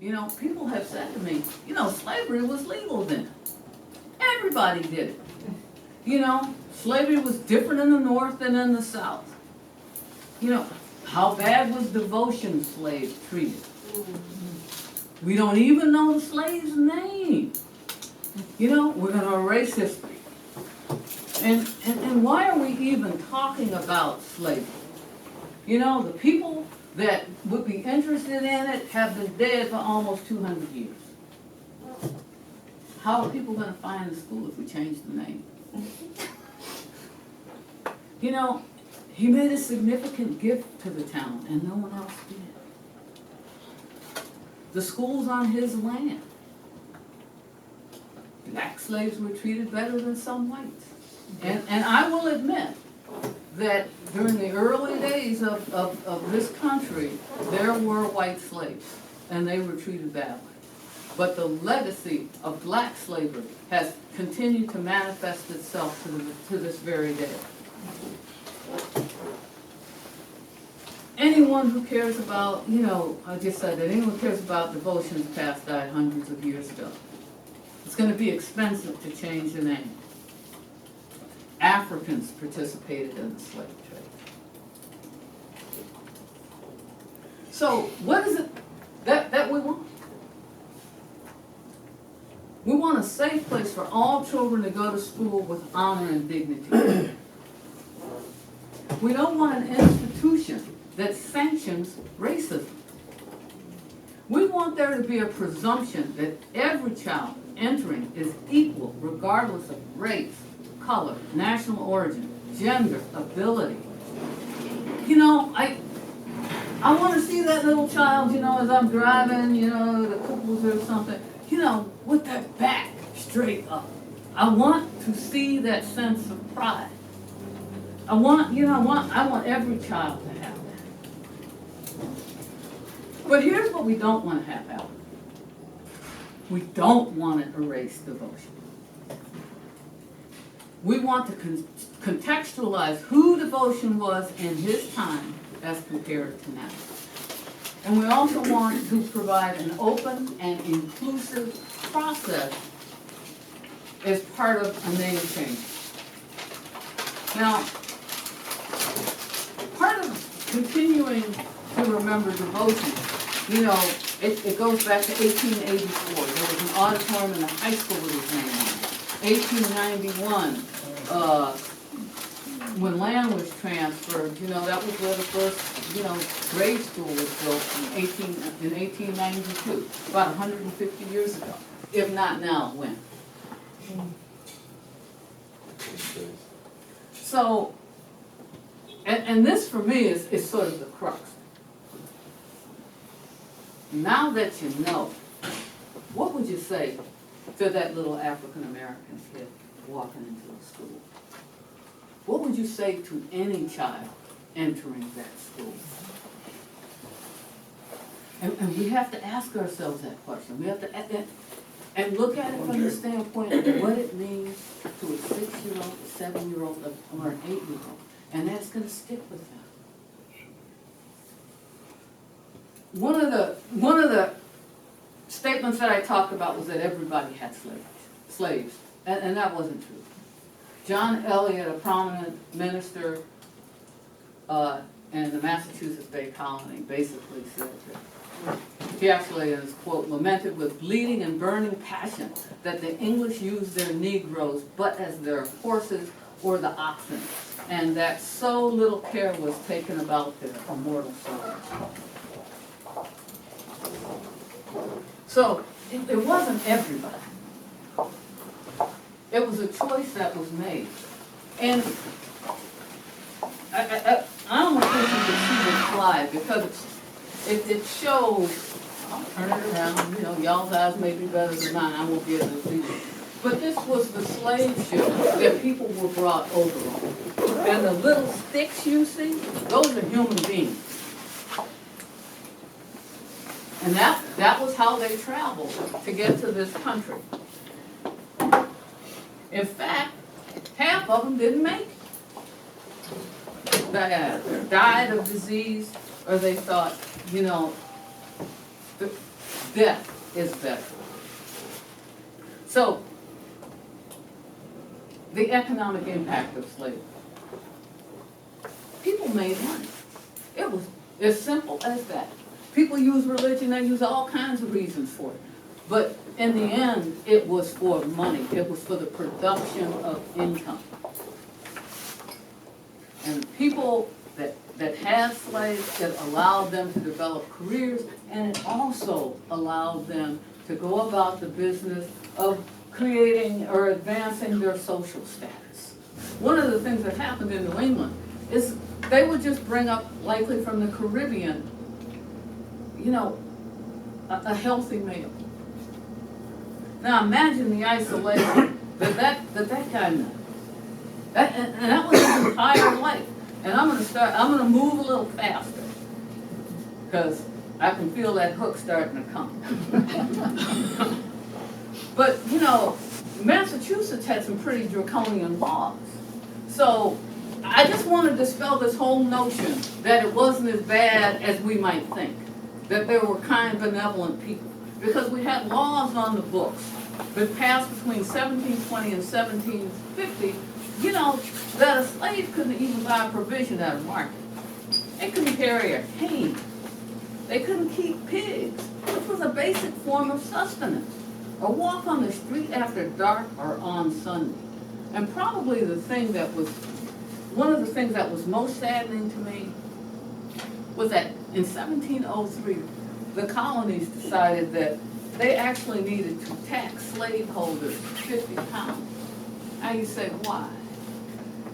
You know, people have said to me, you know, slavery was legal then. Everybody did it. You know, slavery was different in the North than in the South. You know, how bad was devotion slaves treated? We don't even know the slave's name. You know, we're going to erase history. And why are we even talking about slavery? You know, the people that would be interested in it have been dead for almost 200 years. How are people going to find the school if we change the name? You know, he made a significant gift to the town, and no one else did. The school's on his land. Black slaves were treated better than some whites. And I will admit that during the early days of this country, there were white slaves, and they were treated badly. But the legacy of black slavery has continued to manifest itself to this very day. Anyone who cares about, you know, I just said that anyone who cares about devotions past died hundreds of years ago. It's going to be expensive to change the name. Africans participated in the slave trade. So what is it that we want? We want a safe place for all children to go to school with honor and dignity. We don't want an institution that sanctions racism. We want there to be a presumption that every child entering is equal regardless of race, color, national origin, gender, ability. You know, I want to see that little child, you know, as I'm driving, you know, the couples or something, you know, with their back straight up. I want to see that sense of pride. I want every child to have that. But here's what we don't want to have happen. We don't want to erase devotion. We want to contextualize who devotion was in his time as compared to now. And we also want to provide an open and inclusive process as part of a name change. Now, part of continuing to remember devotion, you know, it goes back to 1884. There was an auditorium in the high school with his name on it. 1891, when land was transferred, you know, that was where the first, you know, grade school was built in 1892, about 150 years ago. If not now, when? So, and this for me is sort of the crux. Now that you know, what would you say to that little African American kid walking into a school? What would you say to any child entering that school? And we have to ask ourselves that question. We have to and look at it from the standpoint of what it means to a 6-year-old, a 7-year-old, or an 8-year-old. And that's going to stick with them. One of the statements that I talked about was that everybody had slaves. And that wasn't true. John Eliot, a prominent minister in the Massachusetts Bay Colony, basically said that he actually, in his quote, lamented with bleeding and burning passion that the English used their Negroes but as their horses or the oxen, and that so little care was taken about their immortal souls. So it wasn't everybody. It was a choice that was made. And I almost wish you could see this slide because it shows, I'll turn it around, you know, y'all's eyes may be better than mine, I won't be able to see it. But this was the slave ship that people were brought over on. And the little sticks you see, those are human beings. And that was how they traveled to get to this country. In fact, half of them didn't make it. They died of disease, or they thought, you know, death is better. So, the economic impact of slavery. People made money. It was as simple as that. People use religion, they use all kinds of reasons for it. But in the end, it was for money. It was for the production of income. And people that had slaves, it allowed them to develop careers, and it also allowed them to go about the business of creating or advancing their social status. One of the things that happened in New England is they would just bring up, likely from the Caribbean, you know, a healthy meal. Now imagine the isolation that guy knew. And that was his entire life. And I'm gonna move a little faster, because I can feel that hook starting to come. But, you know, Massachusetts had some pretty draconian laws. So I just want to dispel this whole notion that it wasn't as bad as we might think, that there were kind, benevolent people. Because we had laws on the books that passed between 1720 and 1750, you know, that a slave couldn't even buy a provision at a market. They couldn't carry a cane. They couldn't keep pigs, which was a basic form of sustenance, or walk on the street after dark or on Sunday. And probably one of the things that was most saddening to me was that in 1703, the colonies decided that they actually needed to tax slaveholders 50 pounds. Now you say, why?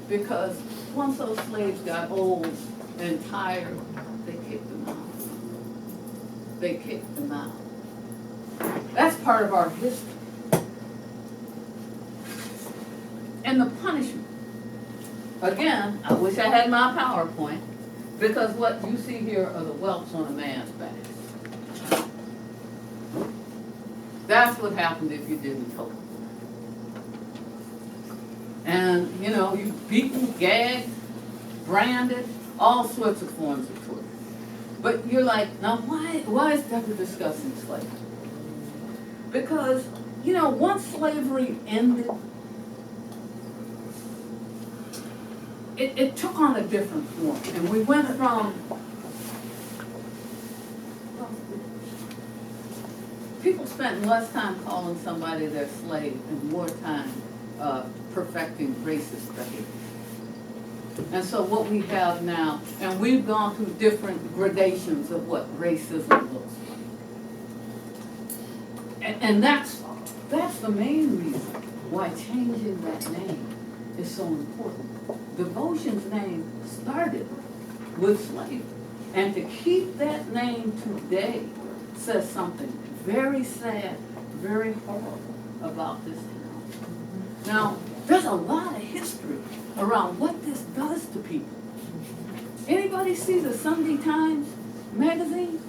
Because once those slaves got old and tired, they kicked them out. They kicked them out. That's part of our history. And the punishment. Again, I wish I had my PowerPoint, because what you see here are the welts on a man's back. That's what happened if you didn't tote. And, you know, you beaten, gagged, branded, all sorts of forms of torture. But you're like, now why is Deborah discussing slavery? Because, you know, once slavery ended, it took on a different form. And we went from, people spent less time calling somebody their slave and more time perfecting racist behavior. And so what we have now, and we've gone through different gradations of what racism looks like. And that's the main reason why changing that name is so important. Devotion's name started with slavery. And to keep that name today says something very sad, very horrible about this town. Now, there's a lot of history around what this does to people. Anybody see the Sunday Times magazine?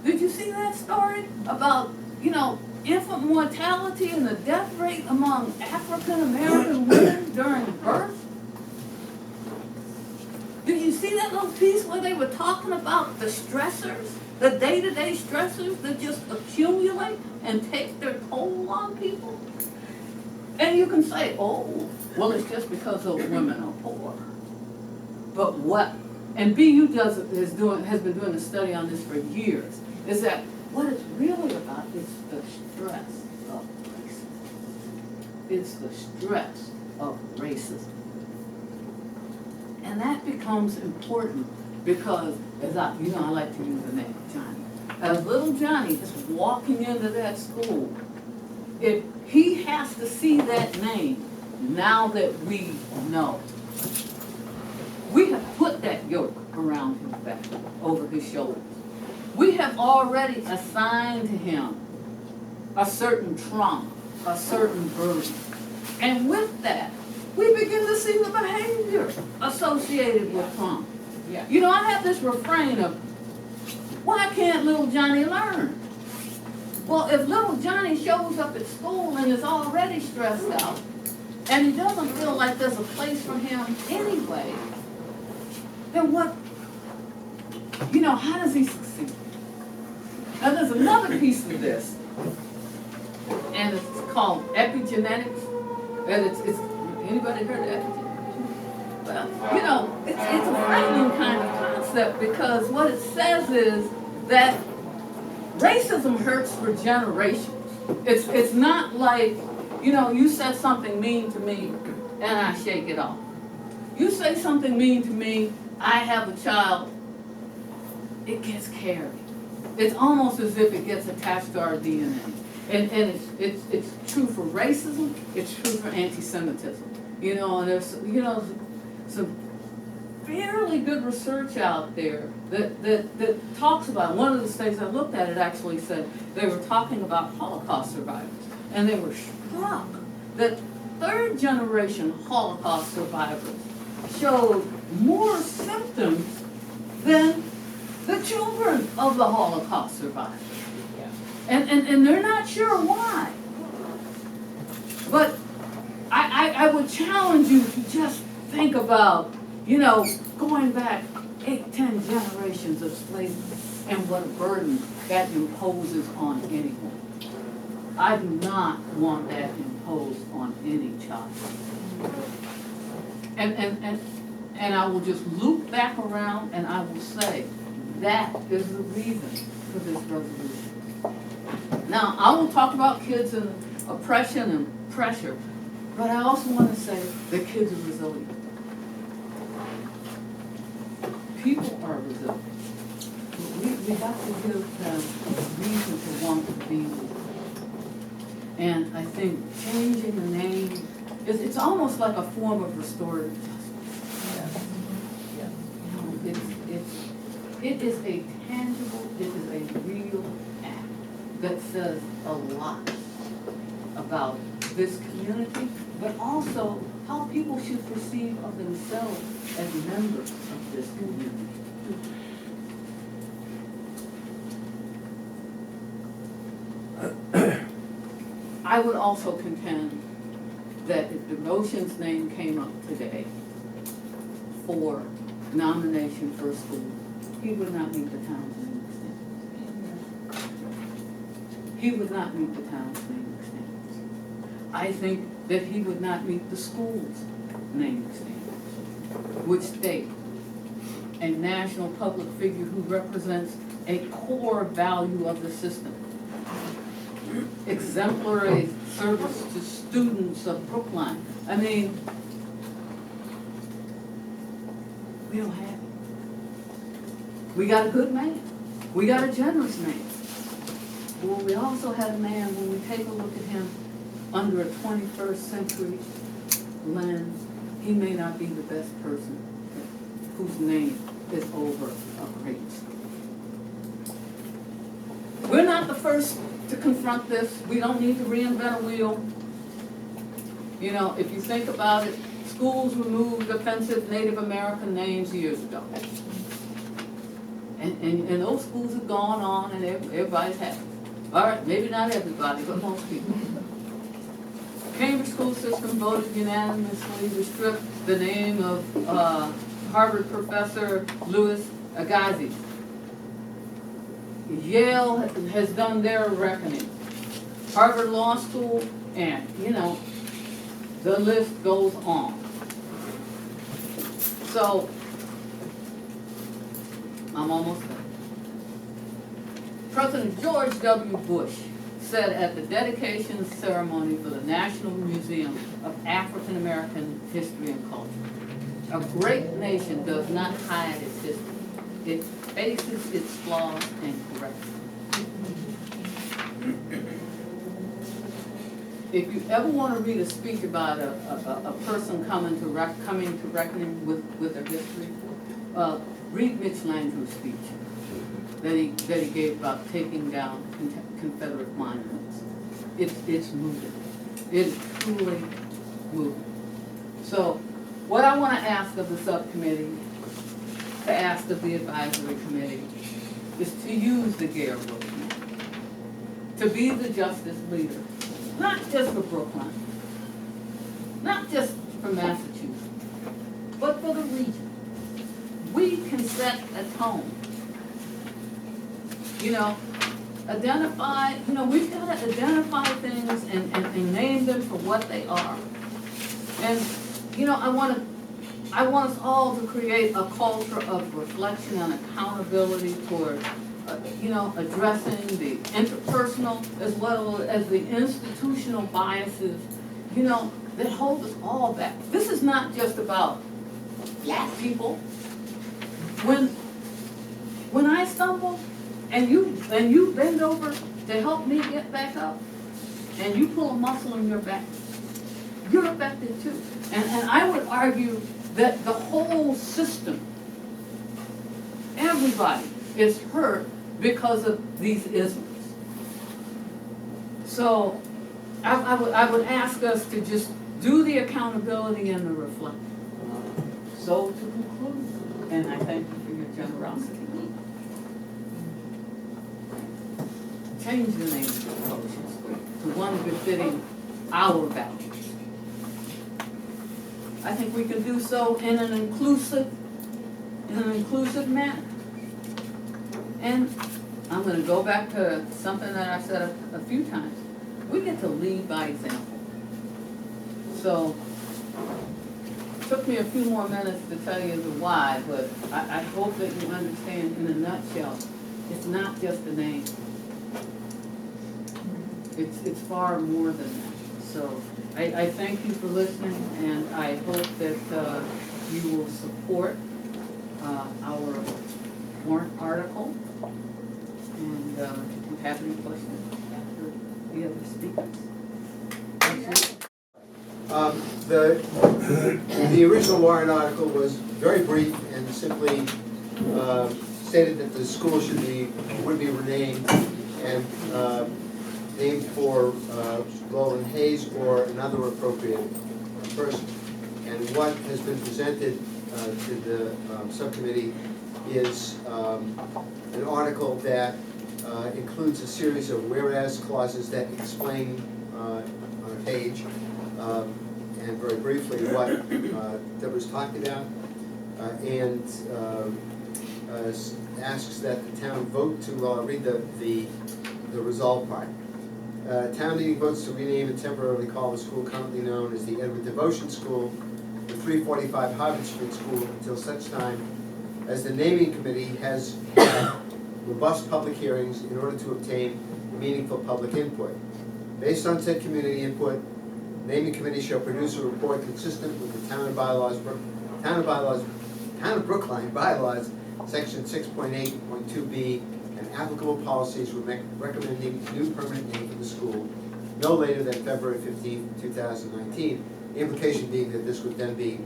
Did you see that story about, you know, infant mortality and the death rate among African American women during birth? Did you see that little piece where they were talking about the stressors, the day-to-day stressors that just accumulate and take their toll on people? And you can say, oh, well, it's just because those women are poor. But what, and BU has been doing a study on this for years, is that what it's really about is the stress of racism. It's the stress of racism. And that becomes important because, as I like to use the name Johnny. As little Johnny is walking into that school, if he has to see that name, now that we know, we have put that yoke around his back, over his shoulders. We have already assigned to him a certain trauma, a certain burden. And with that, we begin to see the behavior associated with trauma. Yeah. You know, I have this refrain of, why can't little Johnny learn? Well, if little Johnny shows up at school and is already stressed out, and he doesn't feel like there's a place for him anyway, then what, you know, how does he succeed? Now there's another piece of this, and it's called epigenetics. And it's anybody heard of epigenetics? Well, you know, it's a frightening kind of concept, because what it says is that racism hurts for generations. It's not like, you know, you said something mean to me and I shake it off. You say something mean to me, I have a child, it gets carried. It's almost as if it gets attached to our DNA. And it's true for racism, it's true for anti-Semitism. You know, and there's, you know, some fairly good research out there that talks about, one of the studies I looked at, it actually said they were talking about Holocaust survivors, and they were struck that third generation Holocaust survivors showed more symptoms than the children of the Holocaust survivors. And they're not sure why. But I would challenge you to just think about, you know, going back 8, 10 generations of slavery and what a burden that imposes on anyone. I do not want that imposed on any child. And I will just loop back around and I will say that is the reason for this resolution. Now, I will talk about kids and oppression and pressure, but I also want to say that kids are resilient. People are resilient. We have to give them a reason to want to be with. And I think changing the name, it's almost like a form of restorative justice. You know, it is a tangible, it is a real act that says a lot about this community, but also how people should perceive of themselves as members of this community. I would also contend that if the motion's name came up today for nomination for a school, he would not meet the town's naming standards. He would not meet the town's naming standards. I think that he would not meet the school's naming standards, which state a national public figure who represents a core value of the system. Exemplary service to students of Brookline. I mean, we don't have it. We got a good man. We got a generous man. Well, we also had a man, when we take a look at him under a 21st century lens, he may not be the best person whose name is over a great school. We're not the first to confront this. We don't need to reinvent a wheel. You know, if you think about it, schools removed offensive Native American names years ago. And those schools have gone on and everybody's happy. All right, maybe not everybody, but most people. Cambridge school system voted unanimously to strip the name of Harvard professor Louis Agassiz. Yale has done their reckoning. Harvard Law School, and, you know, the list goes on. So, I'm almost there. President George W. Bush said at the dedication ceremony for the National Museum of African American History and Culture, a great nation does not hide its history. It faces its flaws and corrects them. If you ever want to read a speech about a person coming to reckoning with their history, read Mitch Landrieu's speech that he gave about taking down Confederate monuments. It's moving. It is truly moving. So, what I want to ask of the subcommittee, to ask of the advisory committee, is to use the Gare Brookline, to be the justice leader, not just for Brookline, not just for Massachusetts, but for the region. We can set a tone. You know, identify, we've got to identify things and name them for what they are. And, I want us all to create a culture of reflection and accountability toward, addressing the interpersonal as well as the institutional biases, that hold us all back. This is not just about black people. When I stumble and you bend over to help me get back up, and you pull a muscle in your back, you're affected too. And I would argue that the whole system, everybody is hurt because of these isms. So I would ask us to just do the accountability and the reflection. So to conclude, and I thank you for your generosity, change the name of the Devotion School to one befitting our values. I think we can do so in an inclusive manner. And I'm going to go back to something that I've said a few times. We get to lead by example. So it took me a few more minutes to tell you the why, but I hope that you understand in a nutshell, it's not just a name. It's far more than that. So I thank you for listening, and I hope that you will support our warrant article. And if you have any questions after the other speakers. The original warrant article was very brief and simply stated that the school would be renamed and named for Roland Hayes or another appropriate person. And what has been presented to the subcommittee is an article that includes a series of whereas clauses that explain on a page and very briefly what Deborah's talked about, and asks that the town vote to read the resolve part. Town meeting votes to rename and temporarily call the school currently known as the Edward Devotion School, the 345 Harvard Street School, until such time as the naming committee has had robust public hearings in order to obtain meaningful public input. Based on said community input, the naming committee shall produce a report consistent with the Town of Brookline bylaws, section 6.8.2b, and applicable policies recommending a new permanent name for the school no later than February 15, 2019. The implication being that this would then be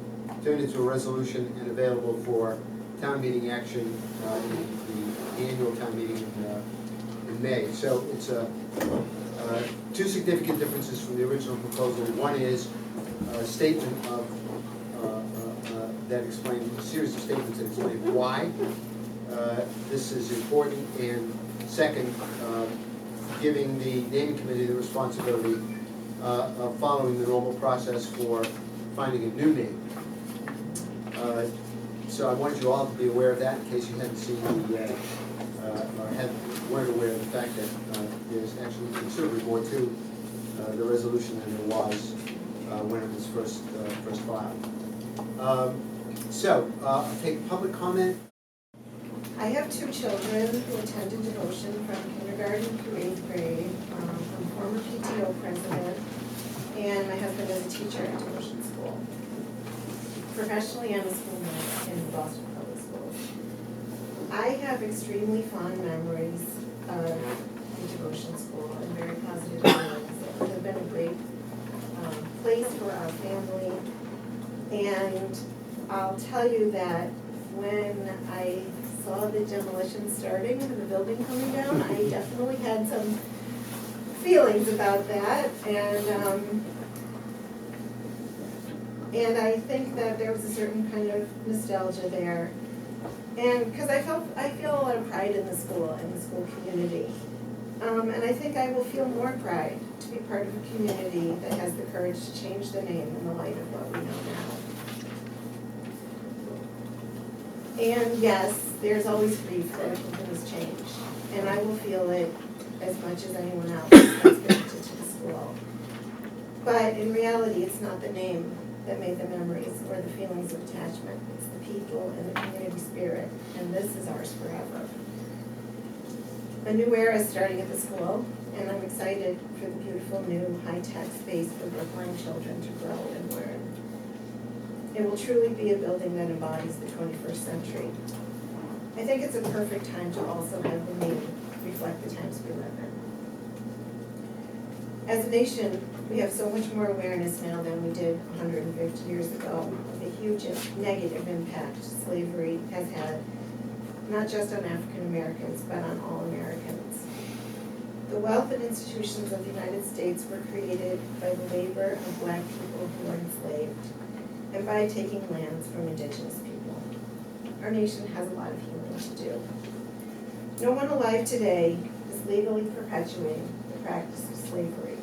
turned into a resolution and available for town meeting action in the annual town meeting in May. So it's two significant differences from the original proposal. One is a statement of that explains, a series of statements that explain why this is important, and second, giving the naming committee the responsibility of following the normal process for finding a new name. So I wanted you all to be aware of that in case you hadn't seen or weren't aware of the fact that there's actually considerably more to the resolution than there was when it was first filed. So I'll take public comment. I have two children who attended devotion from kindergarten through 8th grade. I'm former PTO president, and my husband is a teacher at devotion school. Professionally, I'm a school nurse in Boston Public Schools. I have extremely fond memories of the devotion school and very positive memories. It has been a great place for our family, and I'll tell you that when I saw the demolition starting and the building coming down, I definitely had some feelings about that, and I think that there was a certain kind of nostalgia there, and because I feel a lot of pride in the school and the school community, and I think I will feel more pride to be part of a community that has the courage to change the name in the light of what we know now. And yes, there's always grief that accompanies change, and I will feel it as much as anyone else that's connected to the school. But in reality, it's not the name that made the memories or the feelings of attachment. It's the people and the community spirit, and this is ours forever. A new era is starting at the school, and I'm excited for the beautiful new high-tech space for Brookline children to grow and learn. It will truly be a building that embodies the 21st century. I think it's a perfect time to also have the name reflect the times we live in. As a nation, we have so much more awareness now than we did 150 years ago of the huge negative impact slavery has had, not just on African Americans, but on all Americans. The wealth and institutions of the United States were created by the labor of black people who were enslaved, and by taking lands from indigenous people. Our nation has a lot of healing to do. No one alive today is legally perpetuating the practice of slavery,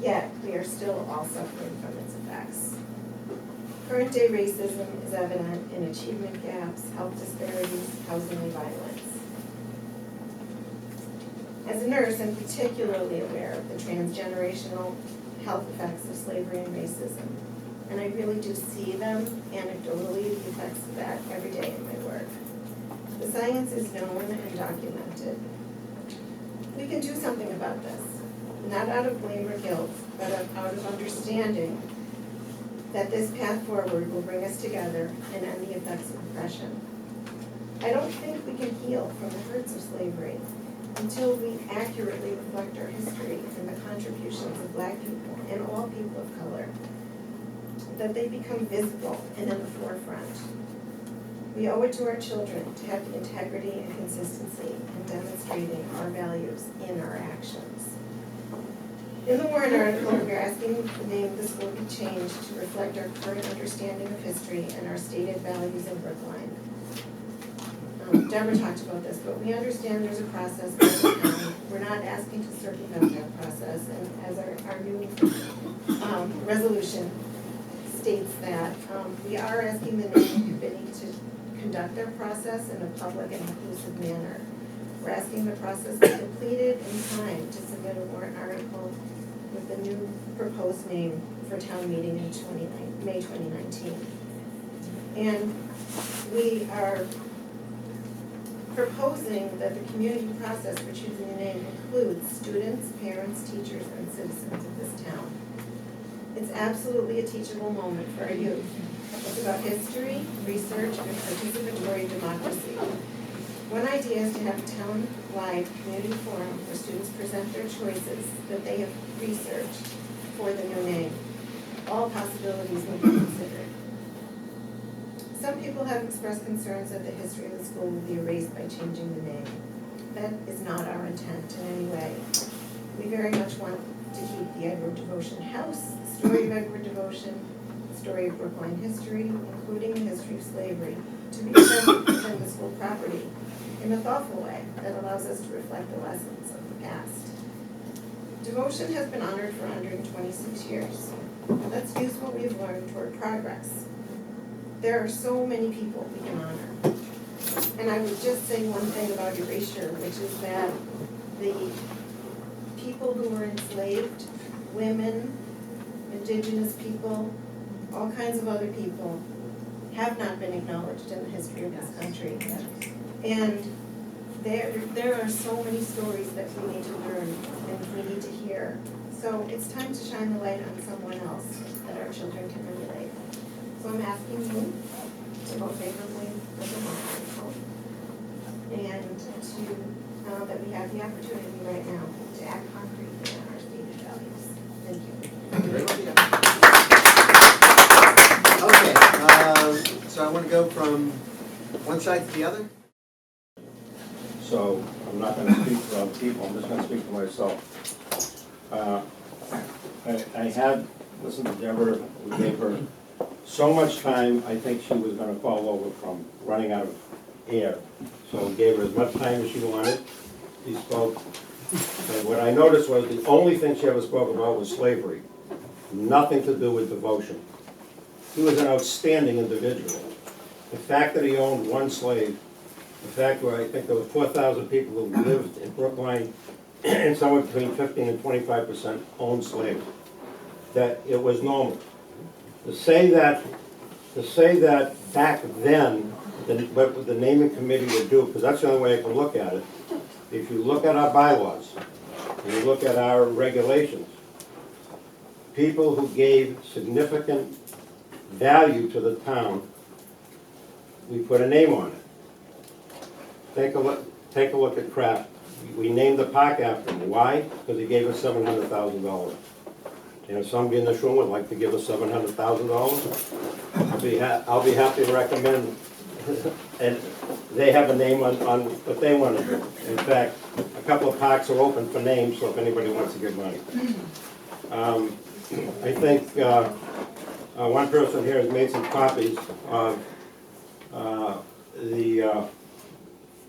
yet we are still all suffering from its effects. Current day racism is evident in achievement gaps, health disparities, housing, and violence. As a nurse, I'm particularly aware of the transgenerational health effects of slavery and racism, and I really do see them anecdotally, the effects of that every day in my work. The science is known and documented. We can do something about this, not out of blame or guilt, but out of understanding that this path forward will bring us together and end the effects of oppression. I don't think we can heal from the hurts of slavery until we accurately reflect our history and the contributions of black people and all people of color, that they become visible and in the forefront. We owe it to our children to have the integrity and consistency in demonstrating our values in our actions. In the Warren article, we're asking the name of the school be changed to reflect our current understanding of history and our stated values in Brookline. Deborah talked about this, but we understand there's a process by the town. We're not asking to circumvent that process, and as our new resolution states that, we are asking the naming committee to conduct their process in a public and inclusive manner. We're asking the process be completed in time to submit a warrant article with the new proposed name for town meeting in May 2019. And we are proposing that the community process for choosing a name includes students, parents, teachers, and citizens of this town. It's absolutely a teachable moment for our youth. It's about history, research, and participatory democracy. One idea is to have a town-wide community forum where students present their choices that they have researched for the new name. All possibilities will be considered. Some people have expressed concerns that the history of the school will be erased by changing the name. That is not our intent in any way. We very much want to keep the Edward Devotion House, the story of Edward Devotion, the story of Brookline history, including the history of slavery, to be present within the school property in a thoughtful way that allows us to reflect the lessons of the past. Devotion has been honored for 126 years. Let's use what we have learned toward progress. There are so many people we can honor. And I would just say one thing about erasure, which is that the people who were enslaved, women, indigenous people, all kinds of other people, have not been acknowledged in the history of this country. And there are so many stories that we need to learn and we need to hear. So it's time to shine the light on someone else that our children can emulate. So I'm asking you to vote favorably with the warrant article and to, that we have the opportunity right now to act concretely on our stated values. Thank you. Okay, so I want to go from one side to the other. So I'm not going to speak for other people, I'm just going to speak for myself. I had listened to Deborah, we gave her so much time, I think she was going to fall over from running out of air. So we gave her as much time as she wanted. She spoke. And what I noticed was the only thing she ever spoke about was slavery. Nothing to do with devotion. He was an outstanding individual. The fact that he owned one slave, the fact where I think there were 4,000 people who lived in Brookline and somewhere between 15 and 25% owned slaves. That it was normal. To say that back then, what the naming committee would do, because that's the only way I can look at it. If you look at our bylaws, and you look at our regulations, people who gave significant value to the town, we put a name on it. Take a look at Kraft. We named the park after him. Why? Because he gave us $700,000. And if somebody in this room would like to give us $700,000, I'll be happy to recommend. And they have a name on what they want to do. In fact, a couple of parks are open for names, so if anybody wants to give money. I think one person here has made some copies of the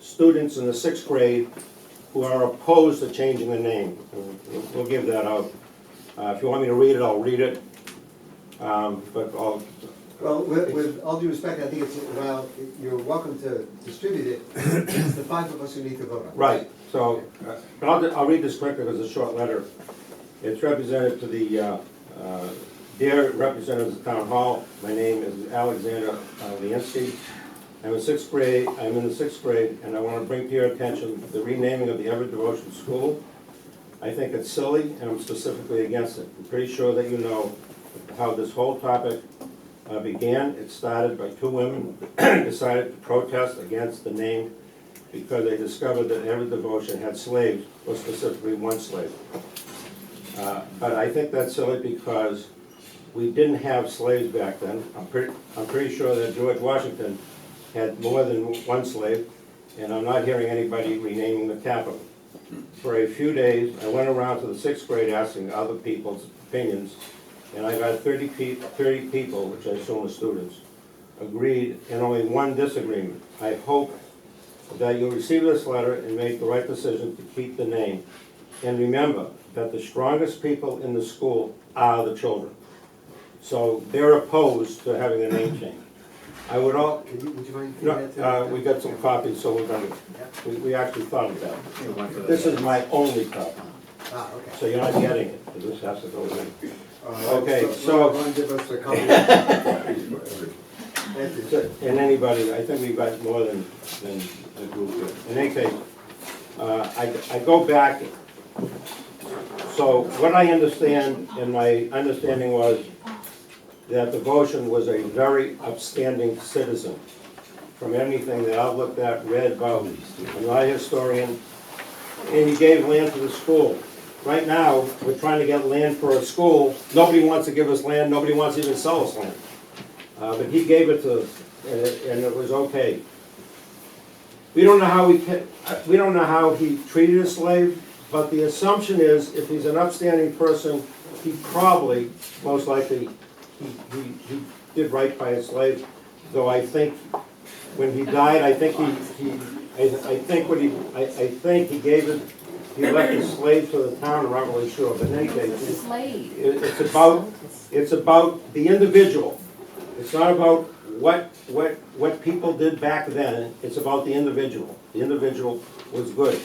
students in the 6th grade who are opposed to changing the name. We'll give that out. If you want me to read it, I'll read it. But I'll... Well, with all due respect, I think it's, well, you're welcome to distribute it. It's the 5 of us who need to vote on it. Right, so, but I'll read this quickly because it's a short letter. It's represented to the, dear representatives of Town Hall. My name is Alexander Liensky. I'm in the 6th grade, and I want to bring to your attention the renaming of the Everett Devotion School. I think it's silly, and I'm specifically against it. I'm pretty sure that you know how this whole topic began. It started by 2 women decided to protest against the name because they discovered that Everett Devotion had slaves, or specifically 1 slave. But I think that's silly because we didn't have slaves back then. I'm pretty sure that George Washington had more than 1 slave, and I'm not hearing anybody renaming the capital. For a few days, I went around to the 6th grade asking other people's opinions, and I got 30 people, which I assume are students, agreed, and only 1 disagreement. I hope that you'll receive this letter and make the right decision to keep the name. And remember that the strongest people in the school are the children. So they're opposed to having the name change. I would all, Would you mind? no, we got some copies, so we're gonna, we actually thought of that. This is my only copy, Ah, okay. so you're not getting it, because this has to go in. Okay, so. Give us a copy. And anybody, I think we've got more than a group here. In any case, I go back, so what I understand, and my understanding was that Devotion was a very upstanding citizen. From anything that I've looked at, read about, I'm not a historian, and he gave land to the school. Right now, we're trying to get land for a school. Nobody wants to give us land, nobody wants to even sell us land. But he gave it to us, and it was okay. We don't know how he treated a slave, but the assumption is if he's an upstanding person, he probably, most likely, he did right by a slave. Though I think when he died, I think he gave it. He left his slave to the town. I'm not really sure, but in any case, it's about the individual. It's not about what people did back then. It's about the individual. The individual was good.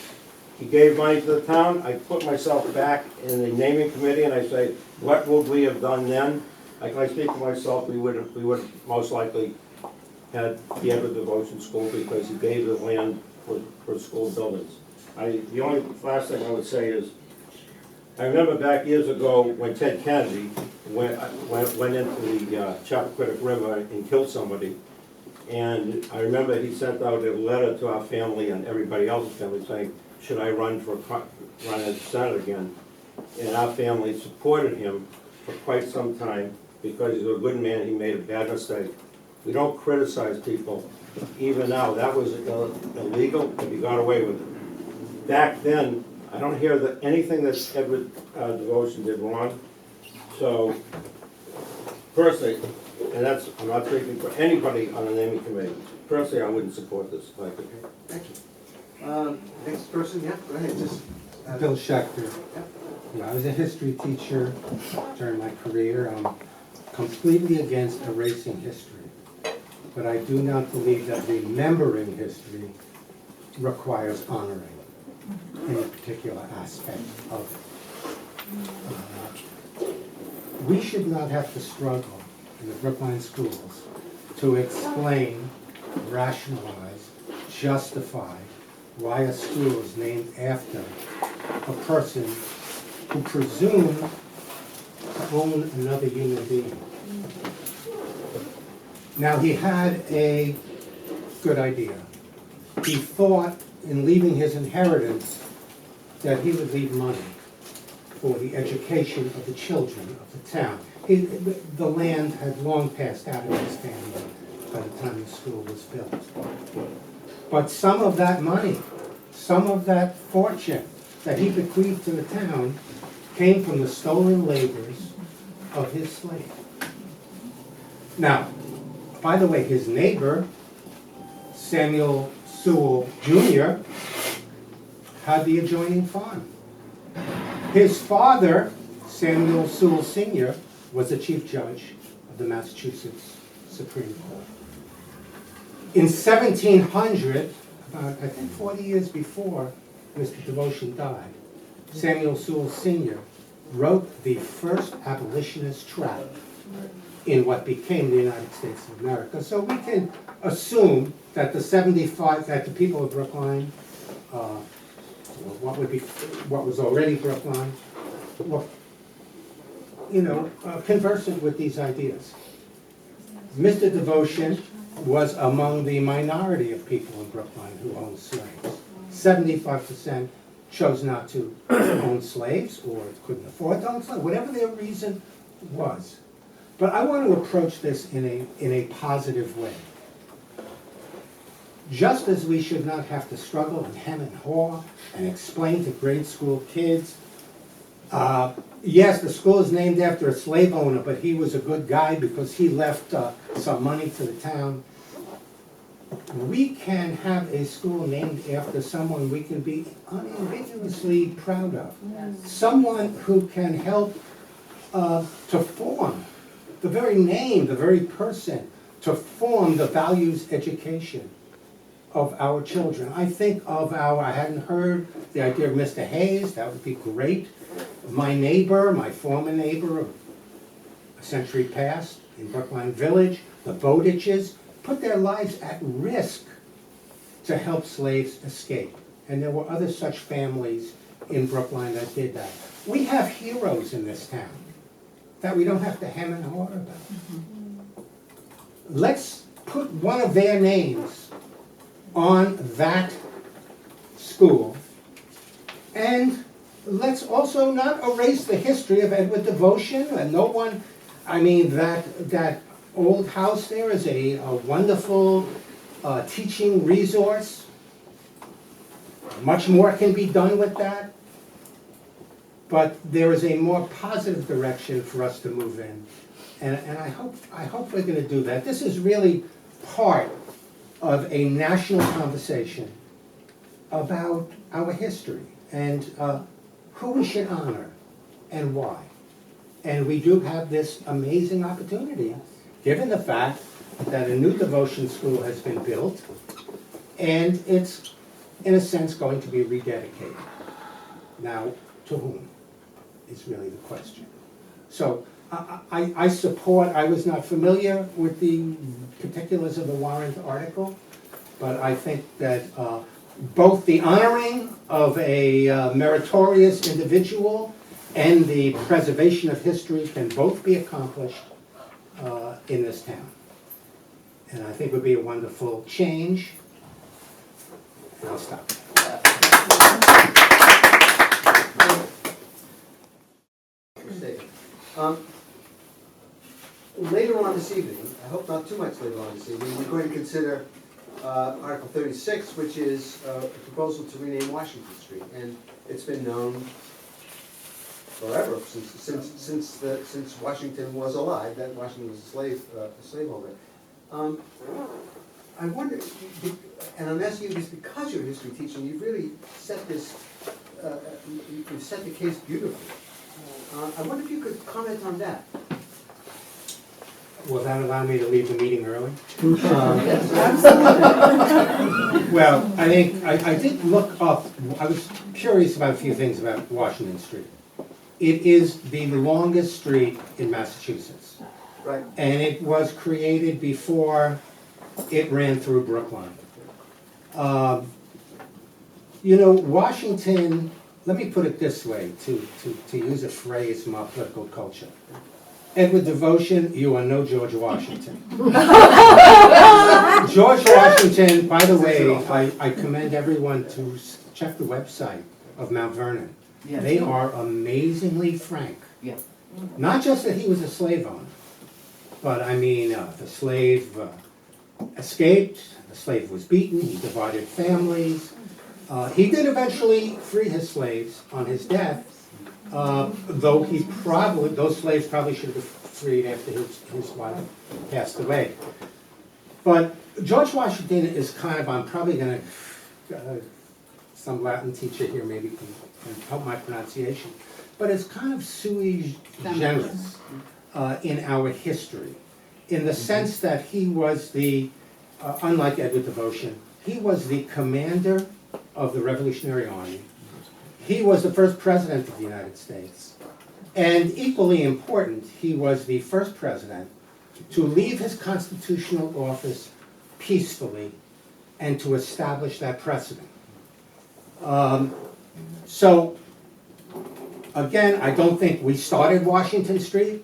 He gave money to the town. I put myself back in the naming committee and I say, what would we have done then? Like I speak for myself, we would most likely had the Everett Devotion School because he gave the land for school buildings. The only last thing I would say is, I remember back years ago when Ted Kennedy went into the Chappaquiddick River and killed somebody. And I remember he sent out a letter to our family and everybody else's family saying, should I run as Senate again? And our family supported him for quite some time because he's a good man, he made a bad mistake. We don't criticize people, even now. That was illegal, but he got away with it. Back then, I don't hear that anything that Everett Devotion did wrong. So, personally, and I'm not speaking for anybody on the naming committee. Personally, I wouldn't support this. Thank you. Thank you. Next person, yeah, go ahead, just. Bill Schechter. Yep. I was a history teacher during my career. I'm completely against erasing history. But I do not believe that remembering history requires honoring. any particular aspect of we should not have to struggle in the Brookline schools to explain, rationalize, justify why a school is named after a person who presumed to own another human being. Now, he had a good idea. He thought in leaving his inheritance that he would leave money for the education of the children of the town. The land had long passed out of his family by the time the school was built. But some of that money, some of that fortune that he bequeathed to the town came from the stolen labors of his slave. Now, by the way, his neighbor, Samuel Sewell Jr., had the adjoining farm. His father, Samuel Sewell Sr., was the chief judge of the Massachusetts Supreme Court. In 1700, about I think 40 years before Mr. Devotion died, Samuel Sewell Sr. wrote the first abolitionist tract in what became the United States of America. So we can assume that the people of Brookline, what was already Brookline, were, conversant with these ideas. Mr. Devotion was among the minority of people in Brookline who owned slaves. 75% chose not to own slaves or couldn't afford to own slaves, whatever their reason was. But I want to approach this in a positive way. Just as we should not have to struggle and hem and haw and explain to grade school kids, yes, the school is named after a slave owner, but he was a good guy because he left some money to the town. We can have a school named after someone we can be unambiguously proud of. Yes. Someone who can help to form the very name, the very person, to form the values education of our children. I think of I hadn't heard the idea of Mr. Hayes, that would be great. My neighbor, my former neighbor of a century past in Brookline Village, the Bowditches, put their lives at risk to help slaves escape. And there were other such families in Brookline that did that. We have heroes in this town that we don't have to hem and haw about. Let's put one of their names on that school, and let's also not erase the history of Edward Devotion. And no one, that old house there is a wonderful teaching resource. Much more can be done with that. But there is a more positive direction for us to move in. And I hope we're going to do that. This is really part of a national conversation about our history and who we should honor and why. And we do have this amazing opportunity, given the fact that a new devotion school has been built, and it's, in a sense, going to be rededicated. Now, to whom is really the question. So I support, I was not familiar with the particulars of the warrant article, but I think that both the honoring of a meritorious individual and the preservation of history can both be accomplished in this town. And I think it would be a wonderful change. And I'll stop. Later on this evening, I hope not too much later on this evening, we're going to consider Article 36, which is a proposal to rename Washington Street. And it's been known forever, since Washington was alive, that Washington was a slaveholder. I wonder, and I'm asking you this because you're a history teacher, you've really set this, you've set the case beautifully. I wonder if you could comment on that. Will that allow me to leave the meeting early? Absolutely. Well, I think, I did look up, I was curious about a few things about Washington Street. It is the longest street in Massachusetts, Right. and it was created before it ran through Brookline. You know, Washington, let me put it this way, to use a phrase from our political culture. Edward Devotion, you are no George Washington. George Washington, by the way, I commend everyone to check the website of Mount Vernon. Yes. They are amazingly frank. Yeah. Not just that he was a slave owner, but I mean, the slave escaped, the slave was beaten, he divided families. He did eventually free his slaves on his death, though those slaves probably should have been freed after his wife passed away. But George Washington is kind of, I'm probably gonna, some Latin teacher here maybe can help my pronunciation, but it's kind of sui generis in our history, in the sense that he was the, unlike Edward Devotion, he was the commander of the Revolutionary Army. He was the first president of the United States. And equally important, he was the first president to leave his constitutional office peacefully and to establish that precedent. So, again, I don't think we started Washington Street,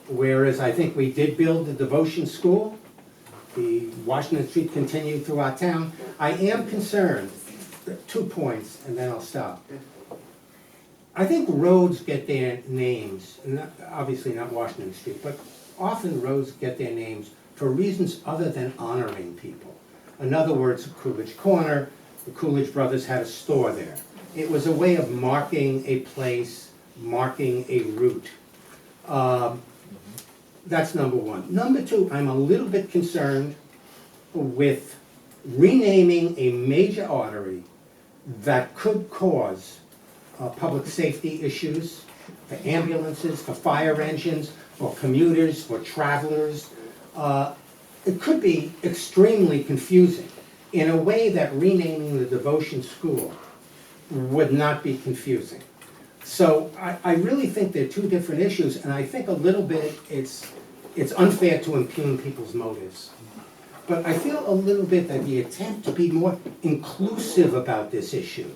whereas I think we did build the Devotion School. The Washington Street continued through our town. I am concerned, 2 points, and then I'll stop. I think roads get their names, obviously not Washington Street, but often roads get their names for reasons other than honoring people. In other words, Coolidge Corner, the Coolidge brothers had a store there. It was a way of marking a place, marking a route. That's number one. Number two, I'm a little bit concerned with renaming a major artery that could cause public safety issues for ambulances, for fire engines, for commuters, for travelers. It could be extremely confusing in a way that renaming the Devotion School would not be confusing. So I really think they're two different issues, and I think a little bit it's unfair to impugn people's motives. But I feel a little bit that the attempt to be more inclusive about this issue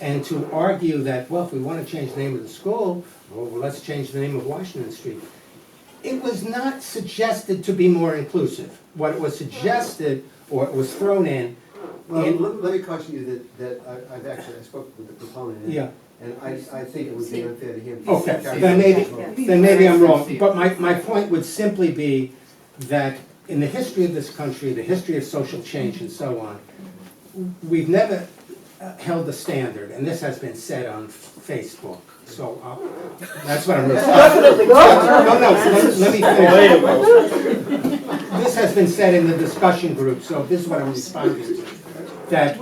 and to argue that, well, if we want to change the name of the school, well, let's change the name of Washington Street. It was not suggested to be more inclusive. What was suggested, or it was thrown in. Well, let me caution you that I spoke with the proponent. Yeah. And I think it would be unfair to him. Okay, to then maybe I'm wrong. But my point would simply be that in the history of this country, the history of social change and so on, we've never held the standard, and this has been said on Facebook. So that's what I'm responding. No, let me finish. This has been said in the discussion group, so this is what I'm responding to. That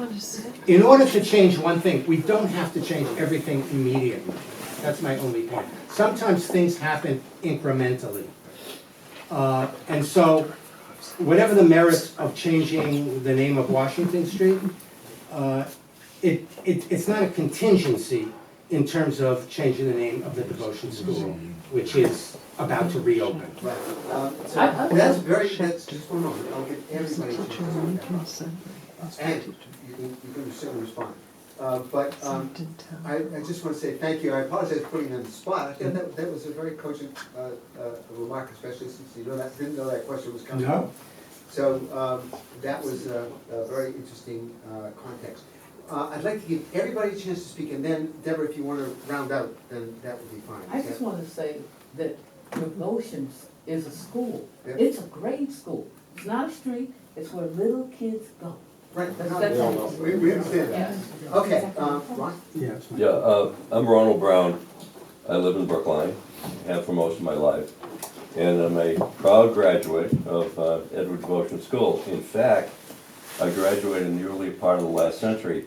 in order to change one thing, we don't have to change everything immediately. That's my only point. Sometimes things happen incrementally. And so, whatever the merits of changing the name of Washington Street, it's not a contingency in terms of changing the name of the Devotion School, which is about to reopen. Right. So that's just one moment. I'll give everybody a chance to and you can certainly respond. But I just want to say thank you. I apologize for putting you on the spot. I think that was a very cogent remark, especially since you didn't know that question was coming. No. So that was a very interesting context. I'd like to give everybody a chance to speak, and then Deborah, if you want to round out, then that would be fine. I just want to say that Devotion is a school. Yeah. It's a grade school. It's not a street, it's where little kids go. Right, That's all. we understand that. Okay, Ron? Yeah, it's fine. Yeah, I'm Ronald Brown. I live in Brookline, have for most of my life. And I'm a proud graduate of Edward Devotion School. In fact, I graduated in the early part of the last century,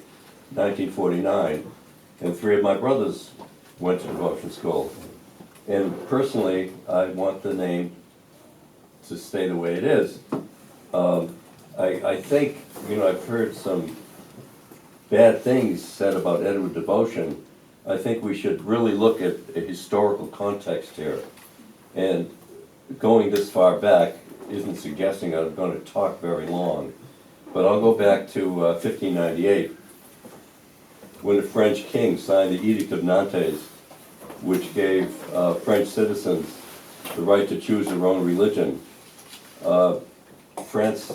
1949, and 3 of my brothers went to Devotion School. And personally, I want the name to stay the way it is. I think, I've heard some bad things said about Edward Devotion. I think we should really look at a historical context here. And going this far back isn't suggesting I'm going to talk very long. But I'll go back to 1598, when the French king signed the Edict of Nantes, which gave French citizens the right to choose their own religion. France,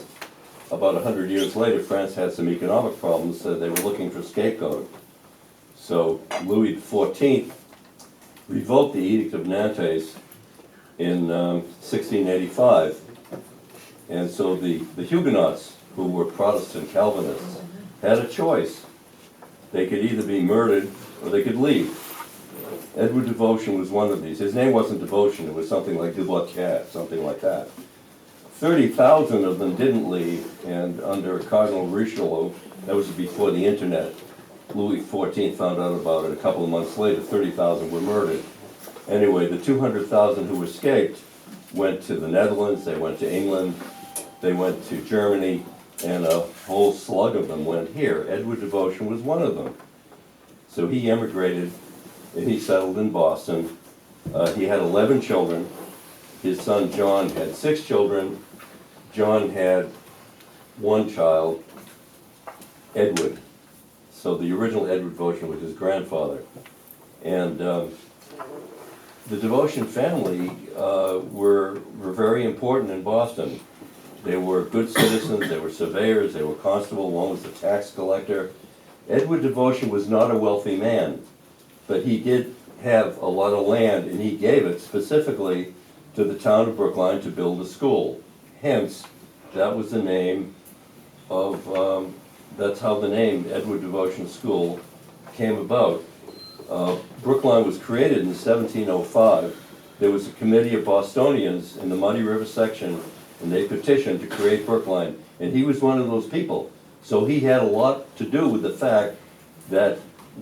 about 100 years later, France had some economic problems, so they were looking for a scapegoat. So Louis XIV revoked the Edict of Nantes in 1685. And so the Huguenots, who were Protestant Calvinists, had a choice. They could either be murdered or they could leave. Edward Devotion was one of these. His name wasn't Devotion, it was something like Dubois, something like that. 30,000 of them didn't leave, and under Cardinal Richelieu, that was before the internet, Louis XIV found out about it a couple of months later, 30,000 were murdered. Anyway, the 200,000 who escaped went to the Netherlands, they went to England, they went to Germany, and a whole slug of them went here. Edward Devotion was one of them. So he emigrated, and he settled in Boston. He had 11 children. His son John had 6 children. John had 1 child, Edward. So the original Edward Devotion was his grandfather. And the Devotion family were very important in Boston. They were good citizens, they were surveyors, they were constable, one was the tax collector. Edward Devotion was not a wealthy man, but he did have a lot of land, and he gave it specifically to the town of Brookline to build a school. Hence, that was the name of, that's how the name Edward Devotion School came about. Brookline was created in 1705. There was a committee of Bostonians in the Muddy River section, and they petitioned to create Brookline. And he was one of those people. So he had a lot to do with the fact that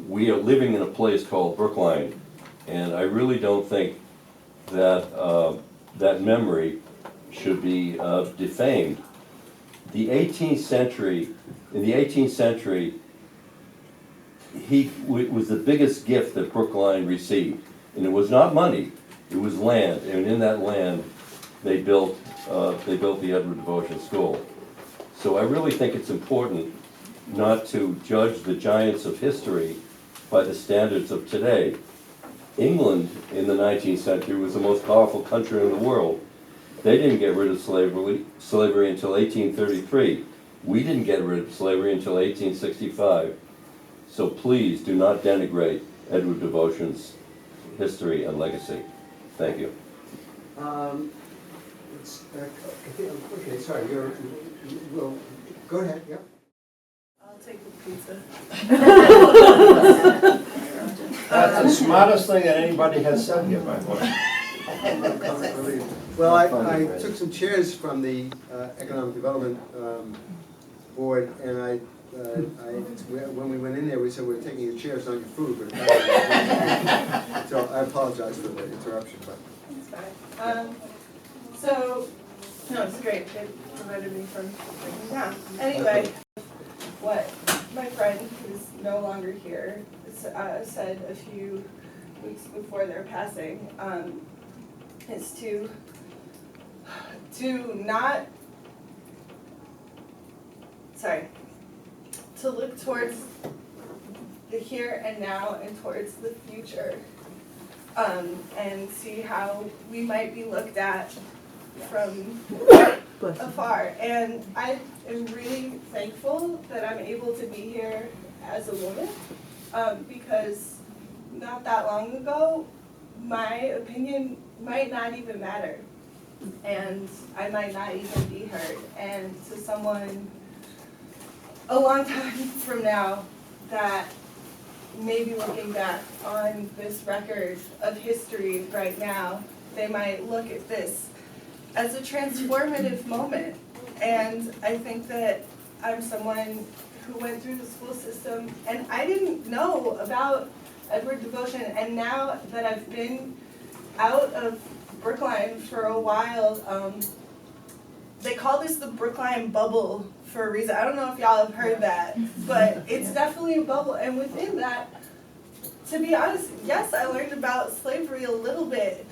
we are living in a place called Brookline. And I really don't think that that memory should be defamed. The 18th century, in the 18th century, he was the biggest gift that Brookline received. And it was not money, it was land. And in that land, they built the Edward Devotion School. So I really think it's important not to judge the giants of history by the standards of today. England in the 19th century was the most powerful country in the world. They didn't get rid of slavery until 1833. We didn't get rid of slavery until 1865. So please do not denigrate Edward Devotion's history and legacy. Thank you. Okay, sorry, well, go ahead, yeah. I'll take the pizza. That's the smartest thing that anybody has said here, by the way. Well, I took some chairs from the Economic Development Board, and when we went in there, we said we're taking your chairs, not your food, but so I apologize for the interruption, but. It's fine. So, no, it's great. They prevented me from breaking down. Anyway, what my friend, who's no longer here, said a few weeks before their passing is to not, to look towards the here and now and towards the future, and see how we might be looked at from afar. And I am really thankful that I'm able to be here as a woman, because not that long ago, my opinion might not even matter, and I might not even be heard. And to someone a long time from now that may be looking back on this record of history right now, they might look at this as a transformative moment. And I think that I'm someone who went through the school system, and I didn't know about Edward Devotion, and now that I've been out of Brookline for a while, they call this the Brookline bubble for a reason. I don't know if y'all have heard that, but it's definitely a bubble. And within that, to be honest, yes, I learned about slavery a little bit,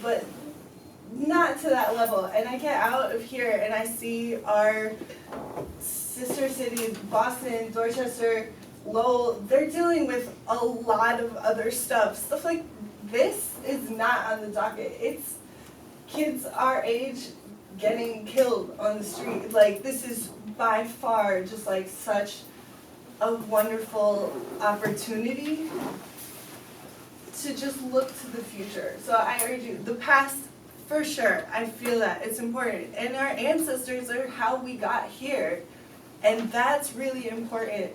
but not to that level. And I get out of here and I see our sister cities, Boston, Dorchester, Lowell, they're dealing with a lot of other stuff. Stuff like this is not on the docket. It's kids our age getting killed on the street. Like, this is by far just like such a wonderful opportunity to just look to the future. So I urge you, the past, for sure, I feel that it's important. And our ancestors are how we got here. And that's really important.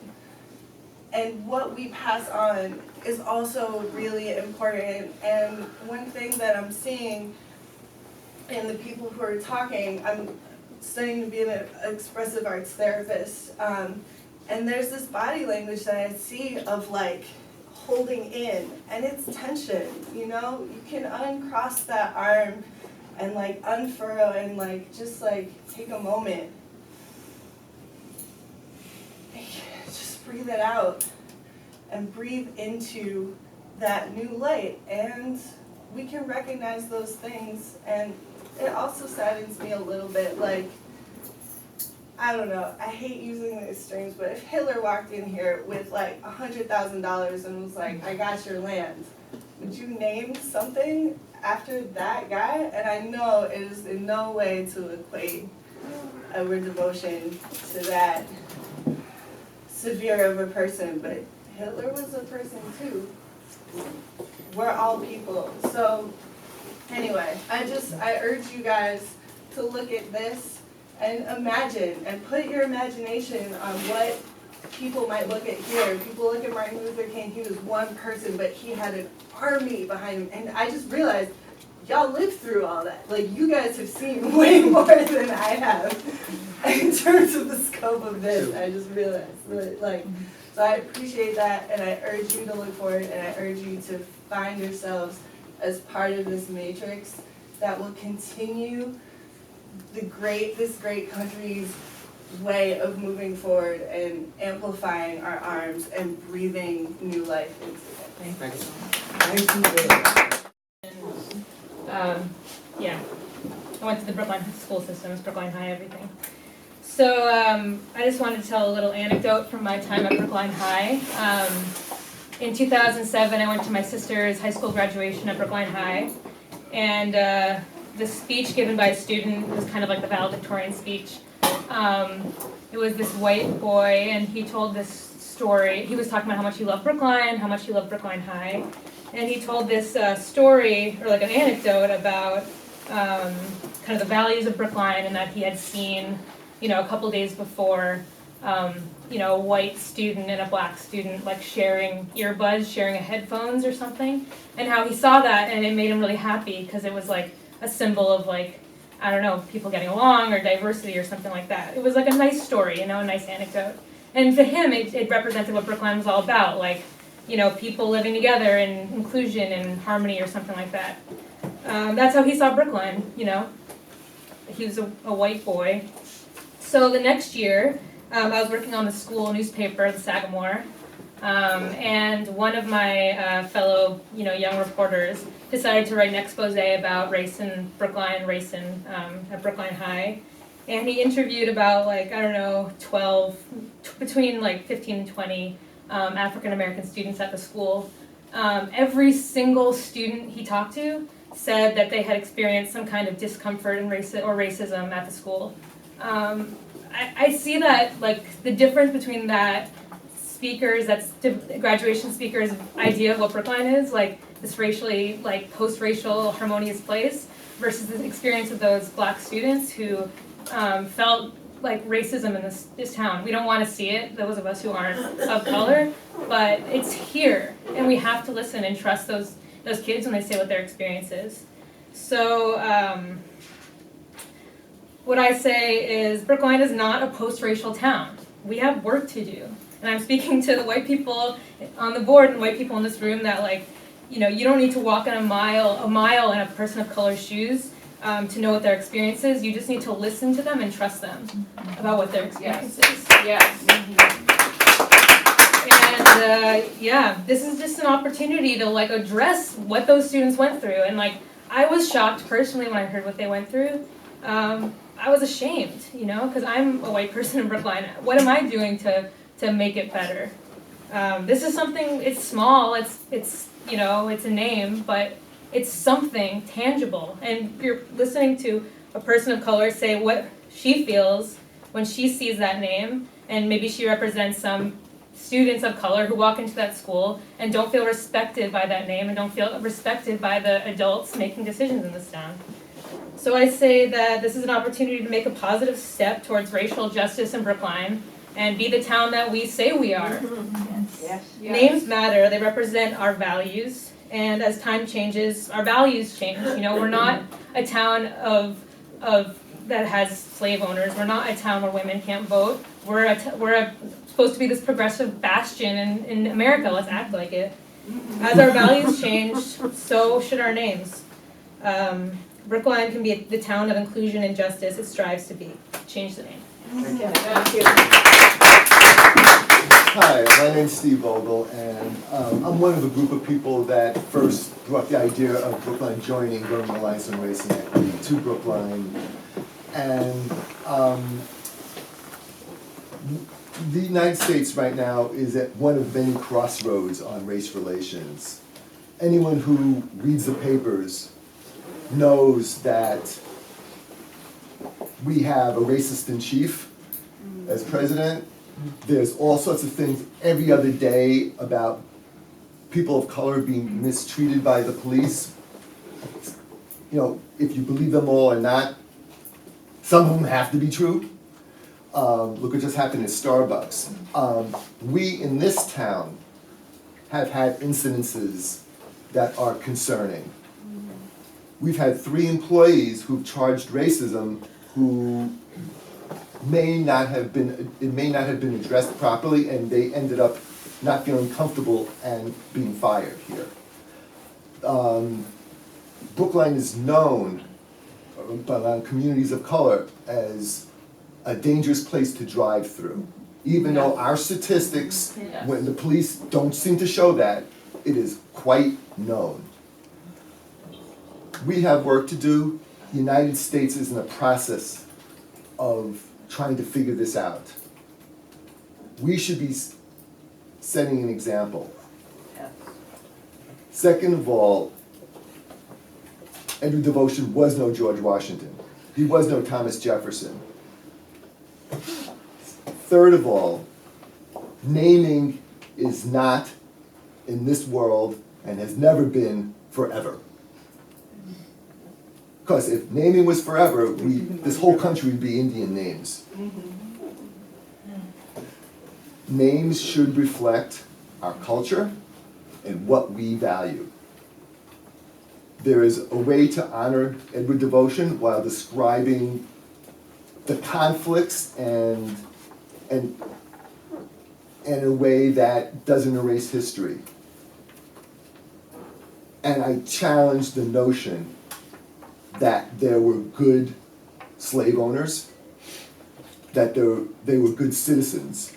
And what we pass on is also really important. And one thing that I'm seeing in the people who are talking, I'm studying to be an expressive arts therapist. And there's this body language that I see of like holding in, and it's tension, you know? You can uncross that arm and like unfurrow and like just like take a moment. Just breathe it out and breathe into that new light, and we can recognize those things. And it also saddens me a little bit, like, I don't know, I hate using the extremes, but if Hitler walked in here with like $100,000 and was like, I got your land, would you name something after that guy? And I know it is in no way to equate our devotion to that severe of a person, but Hitler was a person too. We're all people. So anyway, I urge you guys to look at this and imagine and put your imagination on what people might look at here. People look at Martin Luther King, he was one person, but he had an army behind him. And I just realized, y'all lived through all that. Like, you guys have seen way more than I have in terms of the scope of this. I just realized, really, like, so I appreciate that, and I urge you to look forward, and I urge you to find yourselves as part of this matrix that will continue this great country's way of moving forward and amplifying our arms and breathing new life into it. Thank you. Thank you. Yeah, I went to the Brookline school system, it's Brookline High, everything. So I just wanted to tell a little anecdote from my time at Brookline High. In 2007, I went to my sister's high school graduation at Brookline High, and the speech given by a student was kind of like the valedictorian speech. It was this white boy, and he told this story. He was talking about how much he loved Brookline, how much he loved Brookline High, and he told this story, or like an anecdote about kind of the values of Brookline, and that he had seen, you know, a couple days before, you know, a white student and a black student like sharing earbuds, sharing a headphones or something, and how he saw that and it made him really happy because it was like a symbol of like, I don't know, people getting along or diversity or something like that. It was like a nice story, you know, a nice anecdote. And to him, it represented what Brookline was all about, like, you know, people living together and inclusion and harmony or something like that. That's how he saw Brookline, you know. He was a white boy. So the next year, I was working on the school newspaper, the Sagamore, and one of my fellow, you know, young reporters decided to write an expose about race in Brookline, at Brookline High, and he interviewed about, like, I don't know, between like 15 and 20 African American students at the school. Every single student he talked to said that they had experienced some kind of discomfort and racism at the school. I see that, like, the difference between that graduation speaker's idea of what Brookline is, like this racially, like, post-racial harmonious place, versus the experience of those black students who felt like racism in this town. We don't want to see it, those of us who aren't of color, but it's here, and we have to listen and trust those kids when they say what their experience is. So what I say is Brookline is not a post-racial town. We have work to do. And I'm speaking to the white people on the board and white people in this room that, like, you know, you don't need to walk in a mile in a person of color's shoes to know what their experience is. You just need to listen to them and trust them about what their experience is. Yes. And yeah, this is just an opportunity to like address what those students went through. And like, I was shocked personally when I heard what they went through. I was ashamed, you know, because I'm a white person in Brookline. What am I doing to make it better? This is something, it's small, it's you know, it's a name, but it's something tangible. And you're listening to a person of color say what she feels when she sees that name, and maybe she represents some students of color who walk into that school and don't feel respected by that name and don't feel respected by the adults making decisions in this town. So I say that this is an opportunity to make a positive step towards racial justice in Brookline and be the town that we say we are. Yes. Names matter, they represent our values, and as time changes, our values change. You know, we're not a town of that has slave owners. We're not a town where women can't vote. We're supposed to be this progressive bastion in America. Let's act like it. As our values change, so should our names. Brookline can be the town of inclusion and justice it strives to be. Change the name. Thank you. Hi, my name's Steve Vogel, and I'm one of a group of people that first brought the idea of Brookline joining Government Alliance on Race and Equity to Brookline. And the United States right now is at one of many crossroads on race relations. Anyone who reads the papers knows that we have a racist in chief as president. There's all sorts of things every other day about people of color being mistreated by the police. You know, if you believe them all or not, some of them have to be true. Look what just happened at Starbucks. We in this town have had incidences that are concerning. We've had 3 employees who've charged racism who it may not have been addressed properly, and they ended up not feeling comfortable and being fired here. Brookline is known by communities of color as a dangerous place to drive through. Even though our statistics, when the police don't seem to show that, it is quite known. We have work to do. The United States is in the process of trying to figure this out. We should be setting an example. Second of all, Edward Devotion was no George Washington. He was no Thomas Jefferson. Third of all, naming is not in this world and has never been forever. Because if naming was forever, this whole country would be Indian names. Names should reflect our culture and what we value. There is a way to honor Edward Devotion while describing the conflicts and in a way that doesn't erase history. And I challenge the notion that there were good slave owners, that they were good citizens.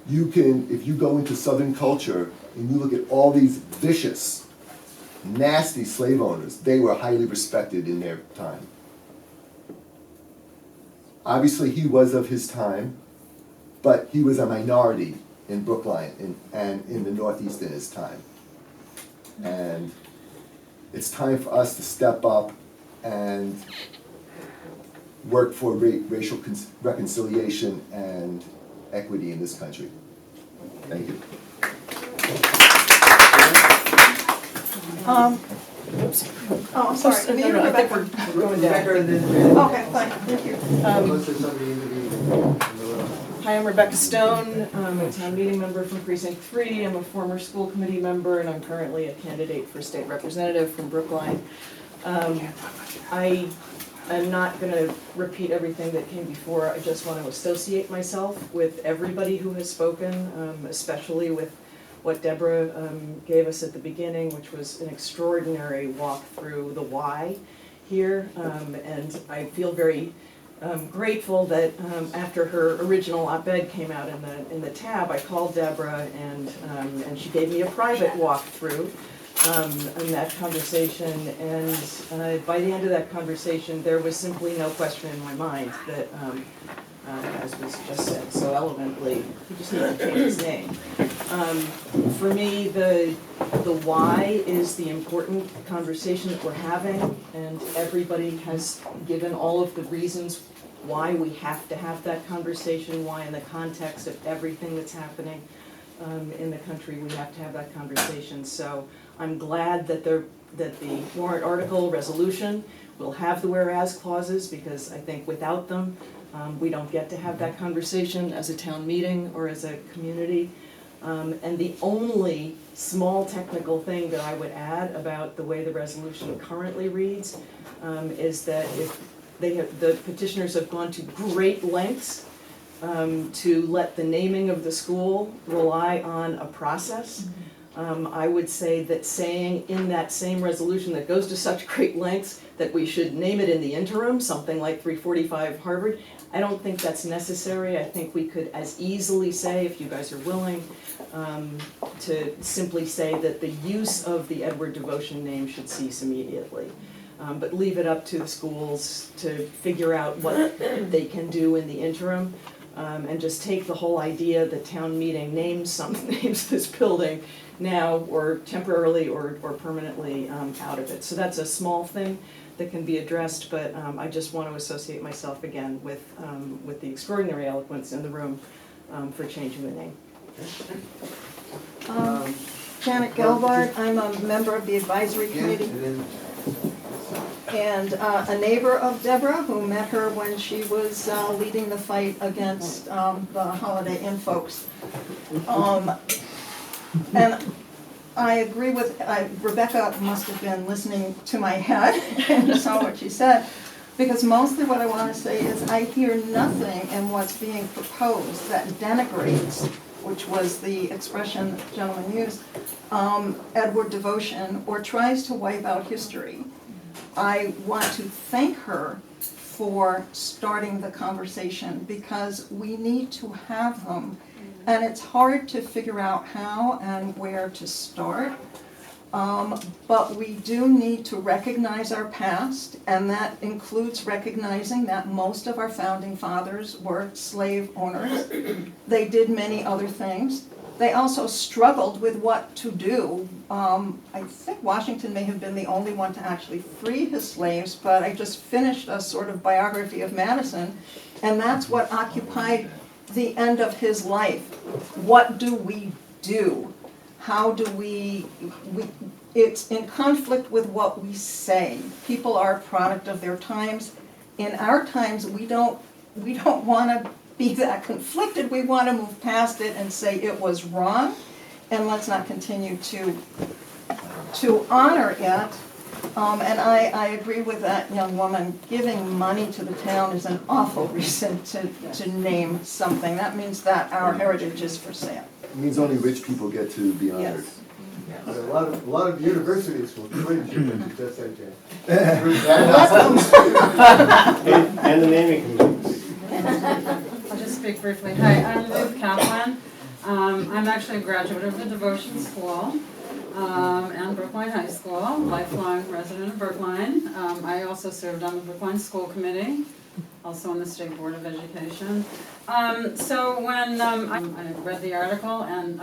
You can, if you go into Southern culture and you look at all these vicious, nasty slave owners, they were highly respected in their time. Obviously, he was of his time, but he was a minority in Brookline and in the Northeast in his time. And it's time for us to step up and work for racial reconciliation and equity in this country. Thank you. Oops. Oh, I'm sorry. Me or I think Rebecca? we're going down. Okay, fine, thank you. Unless there's somebody in the Hi, I'm Rebecca Stone. I'm a town meeting member from Precinct 3. I'm a former school committee member, and I'm currently a candidate for state representative from Brookline. I am not going to repeat everything that came before. I just want to associate myself with everybody who has spoken, especially with what Deborah gave us at the beginning, which was an extraordinary walk through the why here, and I feel very grateful that after her original op-ed came out in the tab, I called Deborah and she gave me a private walkthrough in that conversation, and by the end of that conversation, there was simply no question in my mind that, as was just said so eloquently, he just needed to change his name. For me, the why is the important conversation that we're having, and everybody has given all of the reasons why we have to have that conversation, why in the context of everything that's happening in the country, we have to have that conversation. So I'm glad that the warrant article resolution will have the whereas clauses, because I think without them, we don't get to have that conversation as a town meeting or as a community. And the only small technical thing that I would add about the way the resolution currently reads is that if the petitioners have gone to great lengths to let the naming of the school rely on a process. I would say that saying in that same resolution that goes to such great lengths that we should name it in the interim, something like 345 Harvard, I don't think that's necessary. I think we could as easily say, if you guys are willing, to simply say that the use of the Edward Devotion name should cease immediately. But leave it up to the schools to figure out what they can do in the interim, and just take the whole idea that town meeting names this building now or temporarily or permanently out of it. So that's a small thing that can be addressed, but I just want to associate myself again with the extraordinary eloquence in the room for changing the name. Janet Gelbart, I'm a member of the advisory committee and a neighbor of Deborah who met her when she was leading the fight against the Holiday Inn folks. And I agree with, Rebecca must have been listening to my head and saw what she said, because mostly what I want to say is I hear nothing in what's being proposed that denigrates, which was the expression that the gentleman used, Edward Devotion, or tries to wipe out history. I want to thank her for starting the conversation, because we need to have them. And it's hard to figure out how and where to start. But we do need to recognize our past, and that includes recognizing that most of our founding fathers were slave owners. They did many other things. They also struggled with what to do. I think Washington may have been the only one to actually free his slaves, but I just finished a sort of biography of Madison, and that's what occupied the end of his life. What do we do? How do it's in conflict with what we say. People are a product of their times. In our times, we don't want to be that conflicted. We want to move past it and say it was wrong, and let's not continue to honor it. And I agree with that young woman. Giving money to the town is an awful reason to name something. That means that our heritage is for sale. It means only rich people get to be honored. Yes. A lot of universities will cringe at what you just said, Jan. And the naming committee. I'll just speak briefly. Hi, I'm Ruth Kaplan. I'm actually a graduate of the Devotion School and Brookline High School, lifelong resident of Brookline. I also served on the Brookline School Committee, also on the State Board of Education. So when I read the article, and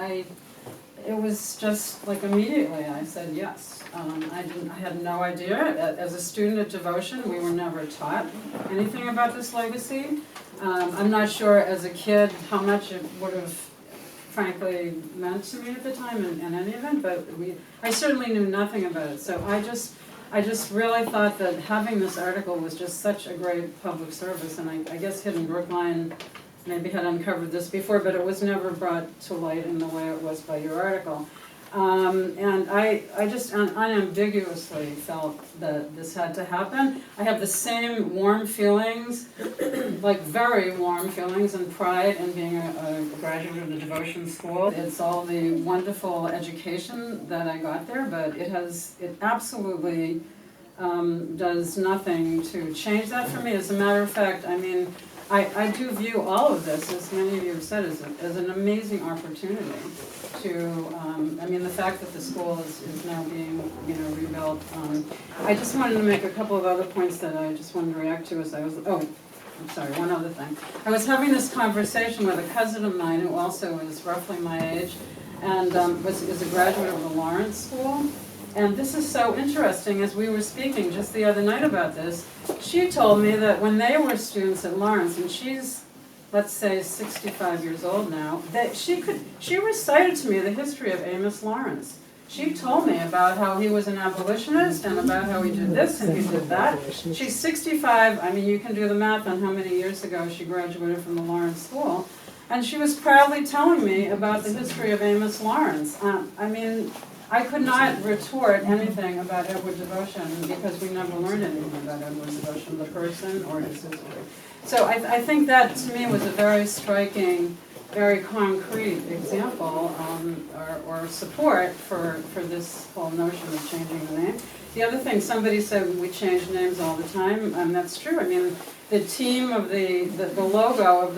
it was just like immediately I said yes. I had no idea. As a student of devotion, we were never taught anything about this legacy. I'm not sure as a kid how much it would have frankly meant to me at the time in any event, but I certainly knew nothing about it. So I just really thought that having this article was just such a great public service, and I guess Hidden Brookline maybe had uncovered this before, but it was never brought to light in the way it was by your article. And I just unambiguously felt that this had to happen. I have the same warm feelings, like very warm feelings and pride in being a graduate of the Devotion School. It's all the wonderful education that I got there, but it absolutely does nothing to change that for me. As a matter of fact, I mean, I do view all of this, as many of you have said, as an amazing opportunity to, I mean, the fact that the school is now being, rebuilt. I just wanted to make a couple of other points that I just wanted to react to as I was, I'm sorry, one other thing. I was having this conversation with a cousin of mine who also is roughly my age and is a graduate of the Lawrence School. And this is so interesting, as we were speaking just the other night about this, she told me that when they were students at Lawrence, and she's, let's say, 65 years old now, that she recited to me the history of Amos Lawrence. She told me about how he was an abolitionist and about how he did this and he did that. She's 65, I mean, you can do the math on how many years ago she graduated from the Lawrence School. And she was proudly telling me about the history of Amos Lawrence. I mean, I could not retort anything about Edward Devotion because we never learned anything about Edward Devotion, the person or his history. So I think that to me was a very striking, very concrete example or support for this whole notion of changing the name. The other thing, somebody said we change names all the time, and that's true. I mean, the team of the logo of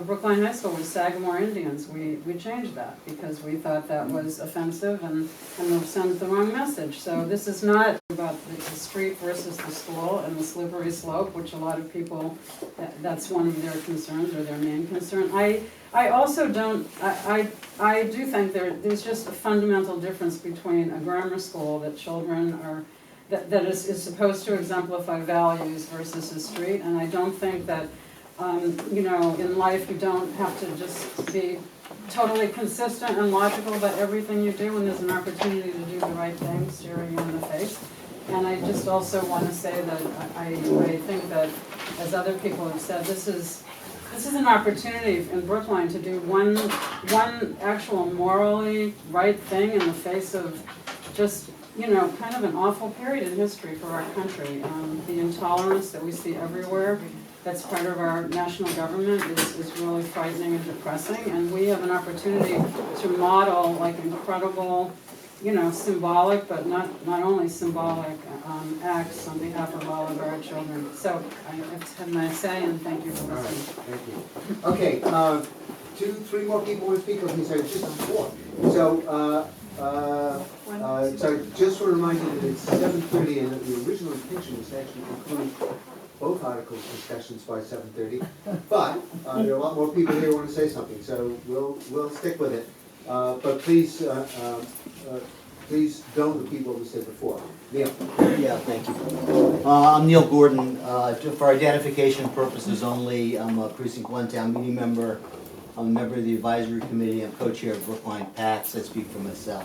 Brookline High School was Sagamore Indians. We changed that because we thought that was offensive and would send the wrong message. So this is not about the street versus the school and the slippery slope, which a lot of people, that's one of their concerns or their main concern. I also don't, I do think there's just a fundamental difference between a grammar school that children are, that is supposed to exemplify values versus a street, and I don't think that, in life you don't have to just be totally consistent and logical about everything you do when there's an opportunity to do the right thing staring you in the face. And I just also want to say that I think that, as other people have said, this is an opportunity in Brookline to do one actual morally right thing in the face of just, kind of an awful period in history for our country. The intolerance that we see everywhere that's part of our national government is really frightening and depressing, and we have an opportunity to model like incredible, symbolic, but not only symbolic acts on behalf of all of our children. So I've had my say, and thank you for listening. All right, thank you. Okay, 3 more people want to speak, or sorry, just 4. So just want to remind you that it's 7:30, and that the original intention was to actually conclude both articles discussions by 7:30. But there are a lot more people here who want to say something, so we'll stick with it. But please don't repeat what we said before. Neil. Yeah, thank you. I'm Neil Gordon. Just for identification purposes only, I'm a Precinct 1 town meeting member. I'm a member of the advisory committee. I'm co-chair of Brookline PACS. I speak for myself.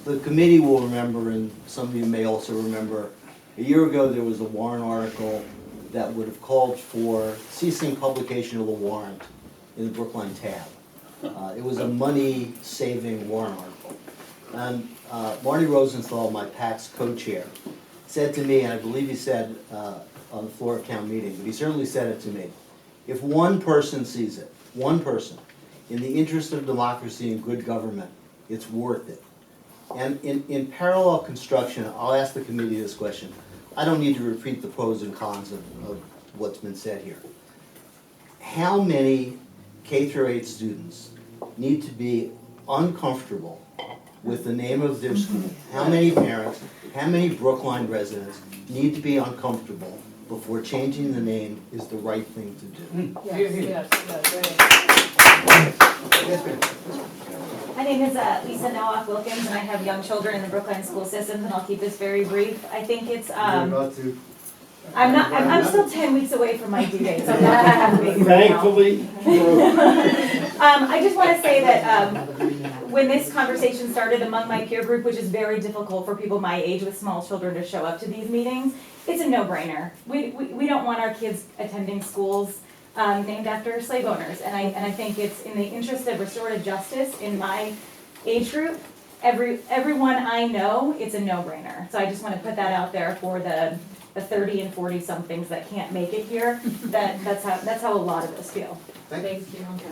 The committee will remember, and some of you may also remember, a year ago there was a warrant article that would have called for ceasing publication of the warrant in the Brookline tab. It was a money-saving warrant article. And Marty Rosenthal, my PACS co-chair, said to me, and I believe he said on the floor of town meeting, but he certainly said it to me, if one person sees it, one person, in the interest of democracy and good government, it's worth it. And in parallel construction, I'll ask the committee this question. I don't need to repeat the pros and cons of what's been said here. How many K-8 students need to be uncomfortable with the name of their school? How many parents, how many Brookline residents need to be uncomfortable before changing the name is the right thing to do? Yes. My name is Lisa Nowak Wilkins, and I have young children in the Brookline school system, and I'll keep this very brief. I think it's I'm still 10 weeks away from my due date, so I'm not gonna have a baby right now. Thankfully. I just want to say that when this conversation started among my peer group, which is very difficult for people my age with small children to show up to these meetings, it's a no-brainer. We don't want our kids attending schools named after slave owners, and I think it's in the interest of restorative justice in my age group. Everyone I know, it's a no-brainer. So I just want to put that out there for the 30 and 40 somethings that can't make it here. That's how a lot of us feel. Thank you. Thank you.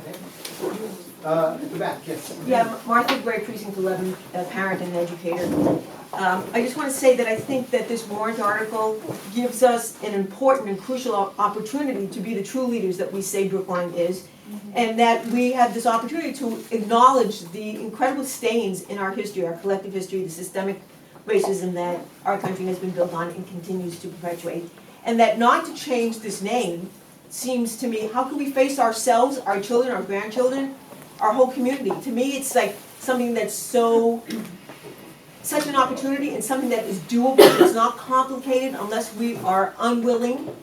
At the back, yes. Yeah, Martha Gray, Precinct 11, a parent and educator. I just want to say that I think that this warrant article gives us an important and crucial opportunity to be the true leaders that we say Brookline is, and that we have this opportunity to acknowledge the incredible stains in our history, our collective history, the systemic racism that our country has been built on and continues to perpetuate. And that not to change this name seems to me, how can we face ourselves, our children, our grandchildren, our whole community? To me, it's like something that's such an opportunity and something that is doable. It's not complicated unless we are unwilling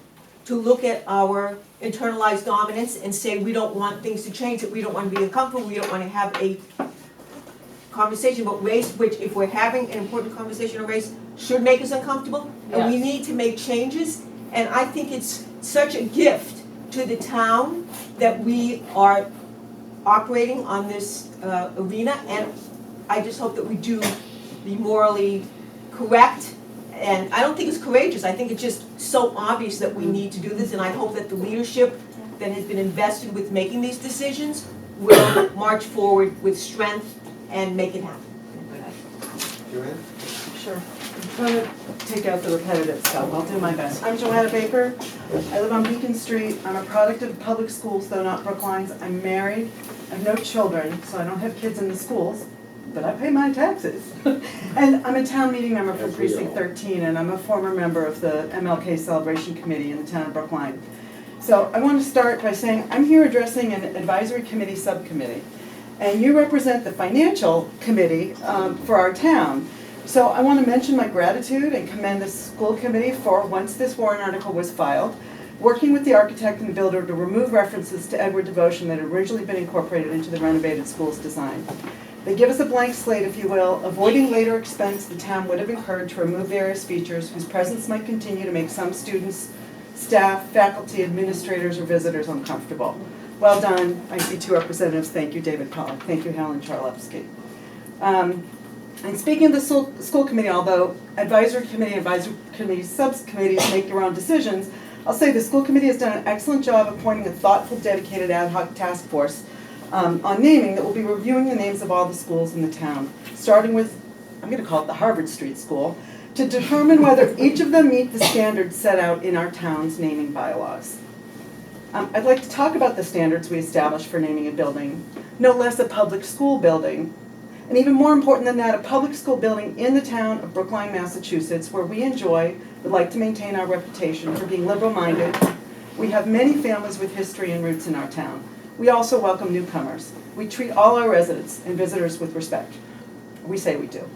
to look at our internalized dominance and say we don't want things to change, that we don't want to be uncomfortable, we don't want to have a conversation about race, which if we're having an important conversation on race, should make us uncomfortable. And we need to make changes. And I think it's such a gift to the town that we are operating on this arena. And I just hope that we do be morally correct. And I don't think it's courageous. I think it's just so obvious that we need to do this. And I hope that the leadership that has been invested with making these decisions will march forward with strength and make it happen. Joanne? Sure. I'm trying to take out the repetitive stuff. I'll do my best. I'm Joanna Baker. I live on Beacon Street. I'm a product of public schools, though not Brookline's. I'm married. I have no children, so I don't have kids in the schools, but I pay my taxes. And I'm a town meeting member for Precinct 13, and I'm a former member of the MLK Celebration Committee in the town of Brookline. So I want to start by saying I'm here addressing an advisory committee subcommittee. And you represent the financial committee for our town. So I want to mention my gratitude and commend the school committee for, once this warrant article was filed, working with the architect and the builder to remove references to Edward Devotion that had originally been incorporated into the renovated school's design. They give us a blank slate, if you will, avoiding later expense the town would have incurred to remove various features whose presence might continue to make some students, staff, faculty, administrators, or visitors uncomfortable. Well done. I see two representatives. Thank you, David Pollack. Thank you, Helen Charlevsky. And speaking of the school committee, although advisory committee subcommittees make their own decisions, I'll say the school committee has done an excellent job appointing a thoughtful, dedicated ad hoc task force on naming that will be reviewing the names of all the schools in the town, starting with, I'm going to call it the Harvard Street School, to determine whether each of them meet the standards set out in our town's naming bylaws. I'd like to talk about the standards we established for naming a building, no less a public school building, and even more important than that, a public school building in the town of Brookline, Massachusetts, where we would like to maintain our reputation for being liberal-minded. We have many families with history and roots in our town. We also welcome newcomers. We treat all our residents and visitors with respect. We say we do.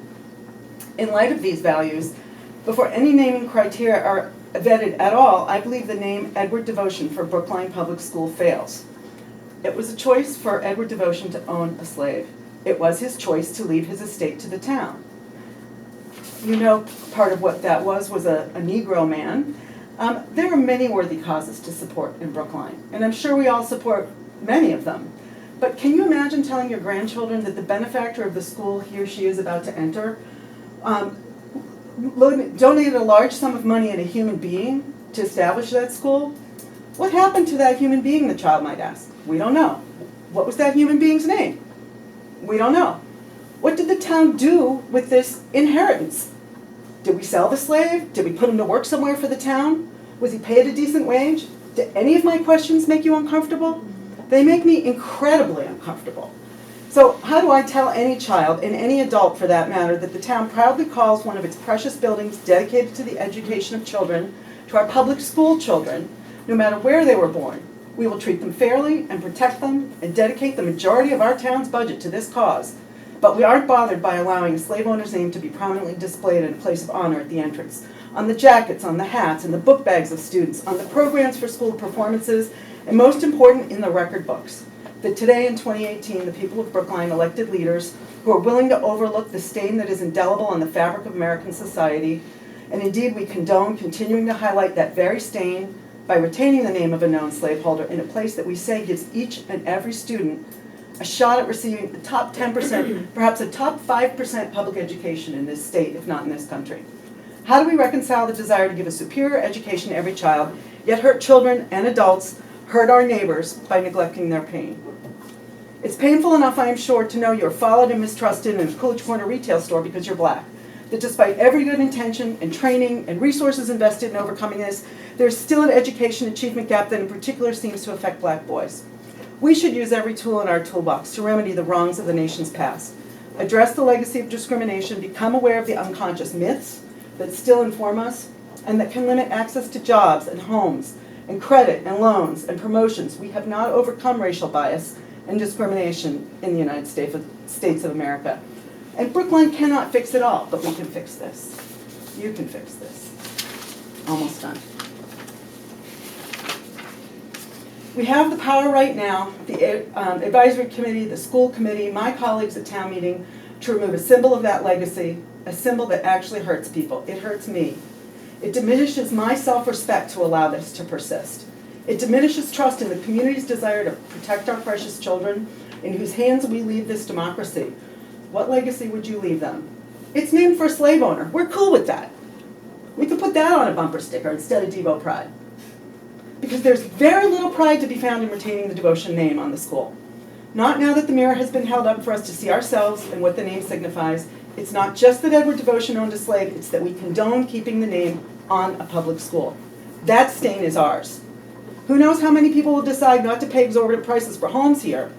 In light of these values, before any naming criteria are vetted at all, I believe the name Edward Devotion for Brookline Public School fails. It was a choice for Edward Devotion to own a slave. It was his choice to leave his estate to the town. You know, part of what that was a Negro man. There are many worthy causes to support in Brookline, and I'm sure we all support many of them. But can you imagine telling your grandchildren that the benefactor of the school he or she is about to enter donated a large sum of money and a human being to establish that school? What happened to that human being, the child might ask? We don't know. What was that human being's name? We don't know. What did the town do with this inheritance? Did we sell the slave? Did we put him to work somewhere for the town? Was he paid a decent wage? Did any of my questions make you uncomfortable? They make me incredibly uncomfortable. So how do I tell any child, and any adult for that matter, that the town proudly calls one of its precious buildings dedicated to the education of children, to our public school children, no matter where they were born? We will treat them fairly and protect them and dedicate the majority of our town's budget to this cause. But we aren't bothered by allowing a slave owner's name to be prominently displayed in a place of honor at the entrance, on the jackets, on the hats, in the book bags of students, on the programs for school performances, and most important, in the record books. That today in 2018, the people of Brookline elected leaders who are willing to overlook the stain that is indelible on the fabric of American society, and indeed we condone continuing to highlight that very stain by retaining the name of a known slaveholder in a place that we say gives each and every student a shot at receiving the top 10%, perhaps a top 5% public education in this state, if not in this country. How do we reconcile the desire to give a superior education to every child, yet hurt children and adults, hurt our neighbors by neglecting their pain? It's painful enough, I am sure, to know you're followed and mistrusted in a Coolidge Corner retail store because you're black. That despite every good intention and training and resources invested in overcoming this, there's still an education achievement gap that in particular seems to affect black boys. We should use every tool in our toolbox to remedy the wrongs of the nation's past, address the legacy of discrimination, become aware of the unconscious myths that still inform us, and that can limit access to jobs and homes and credit and loans and promotions. We have not overcome racial bias and discrimination in the United States of America. And Brookline cannot fix it all, but we can fix this. You can fix this. Almost done. We have the power right now, the advisory committee, the school committee, my colleagues at town meeting, to remove a symbol of that legacy, a symbol that actually hurts people. It hurts me. It diminishes my self-respect to allow this to persist. It diminishes trust in the community's desire to protect our precious children, in whose hands we leave this democracy. What legacy would you leave them? It's named for a slave owner. We're cool with that. We could put that on a bumper sticker instead of Devo Pride. Because there's very little pride to be found in retaining the devotion name on the school. Not now that the mirror has been held up for us to see ourselves and what the name signifies. It's not just that Edward Devotion owned a slave, it's that we condone keeping the name on a public school. That stain is ours. Who knows how many people will decide not to pay exorbitant prices for homes here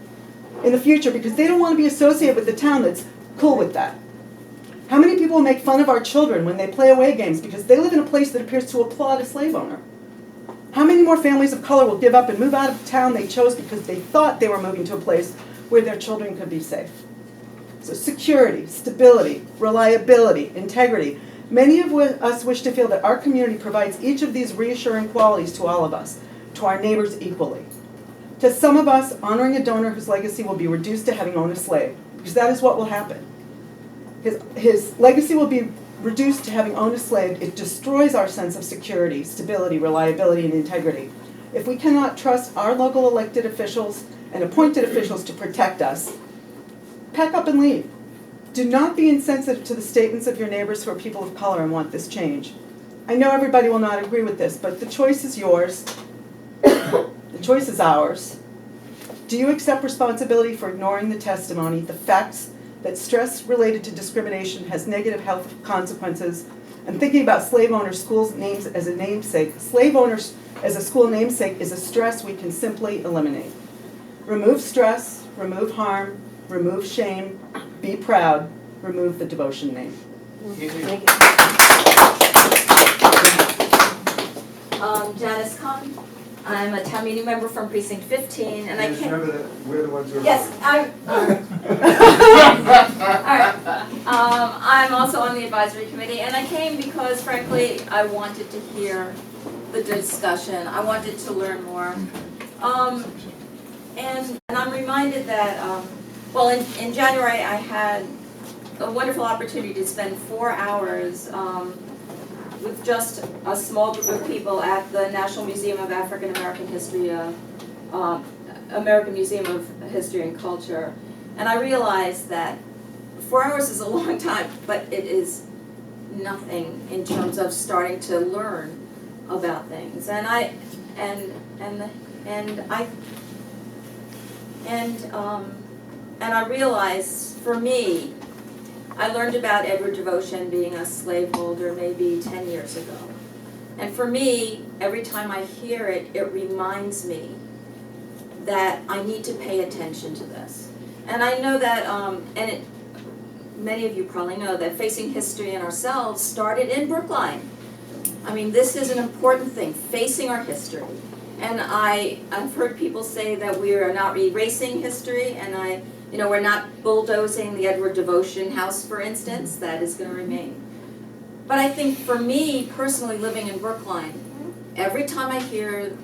in the future because they don't want to be associated with the town that's cool with that. How many people will make fun of our children when they play away games because they live in a place that appears to applaud a slave owner? How many more families of color will give up and move out of the town they chose because they thought they were moving to a place where their children could be safe? So security, stability, reliability, integrity. Many of us wish to feel that our community provides each of these reassuring qualities to all of us, to our neighbors equally. To some of us, honoring a donor whose legacy will be reduced to having owned a slave, because that is what will happen. His legacy will be reduced to having owned a slave. It destroys our sense of security, stability, reliability, and integrity. If we cannot trust our local elected officials and appointed officials to protect us, pack up and leave. Do not be insensitive to the statements of your neighbors who are people of color and want this change. I know everybody will not agree with this, but the choice is yours. The choice is ours. Do you accept responsibility for ignoring the testimony, the facts that stress related to discrimination has negative health consequences, and thinking about slave owners' schools names as a namesake? Slave owners as a school namesake is a stress we can simply eliminate. Remove stress, remove harm, remove shame, be proud, remove the devotion name. Thank you. Janice Kahn. I'm a town meeting member from precinct 15, and I can't. Remember that we're the ones who are. Yes, I'm. All right. I'm also on the advisory committee, and I came because, frankly, I wanted to hear the discussion. I wanted to learn more, and I'm reminded that, well, in January I had a wonderful opportunity to spend 4 hours. With just a small group of people at the National Museum of African American History, American Museum of History and Culture. And I realized that 4 hours is a long time, but it is nothing in terms of starting to learn about things. And I realized, for me, I learned about Edward Devotion being a slaveholder maybe 10 years ago. And for me, every time I hear it, it reminds me that I need to pay attention to this. And I know that, many of you probably know that facing history and ourselves started in Brookline. I mean, this is an important thing, facing our history. And I've heard people say that we are not erasing history, and we're not bulldozing the Edward Devotion house, for instance. That is going to remain. But I think for me, personally, living in Brookline, every time I hear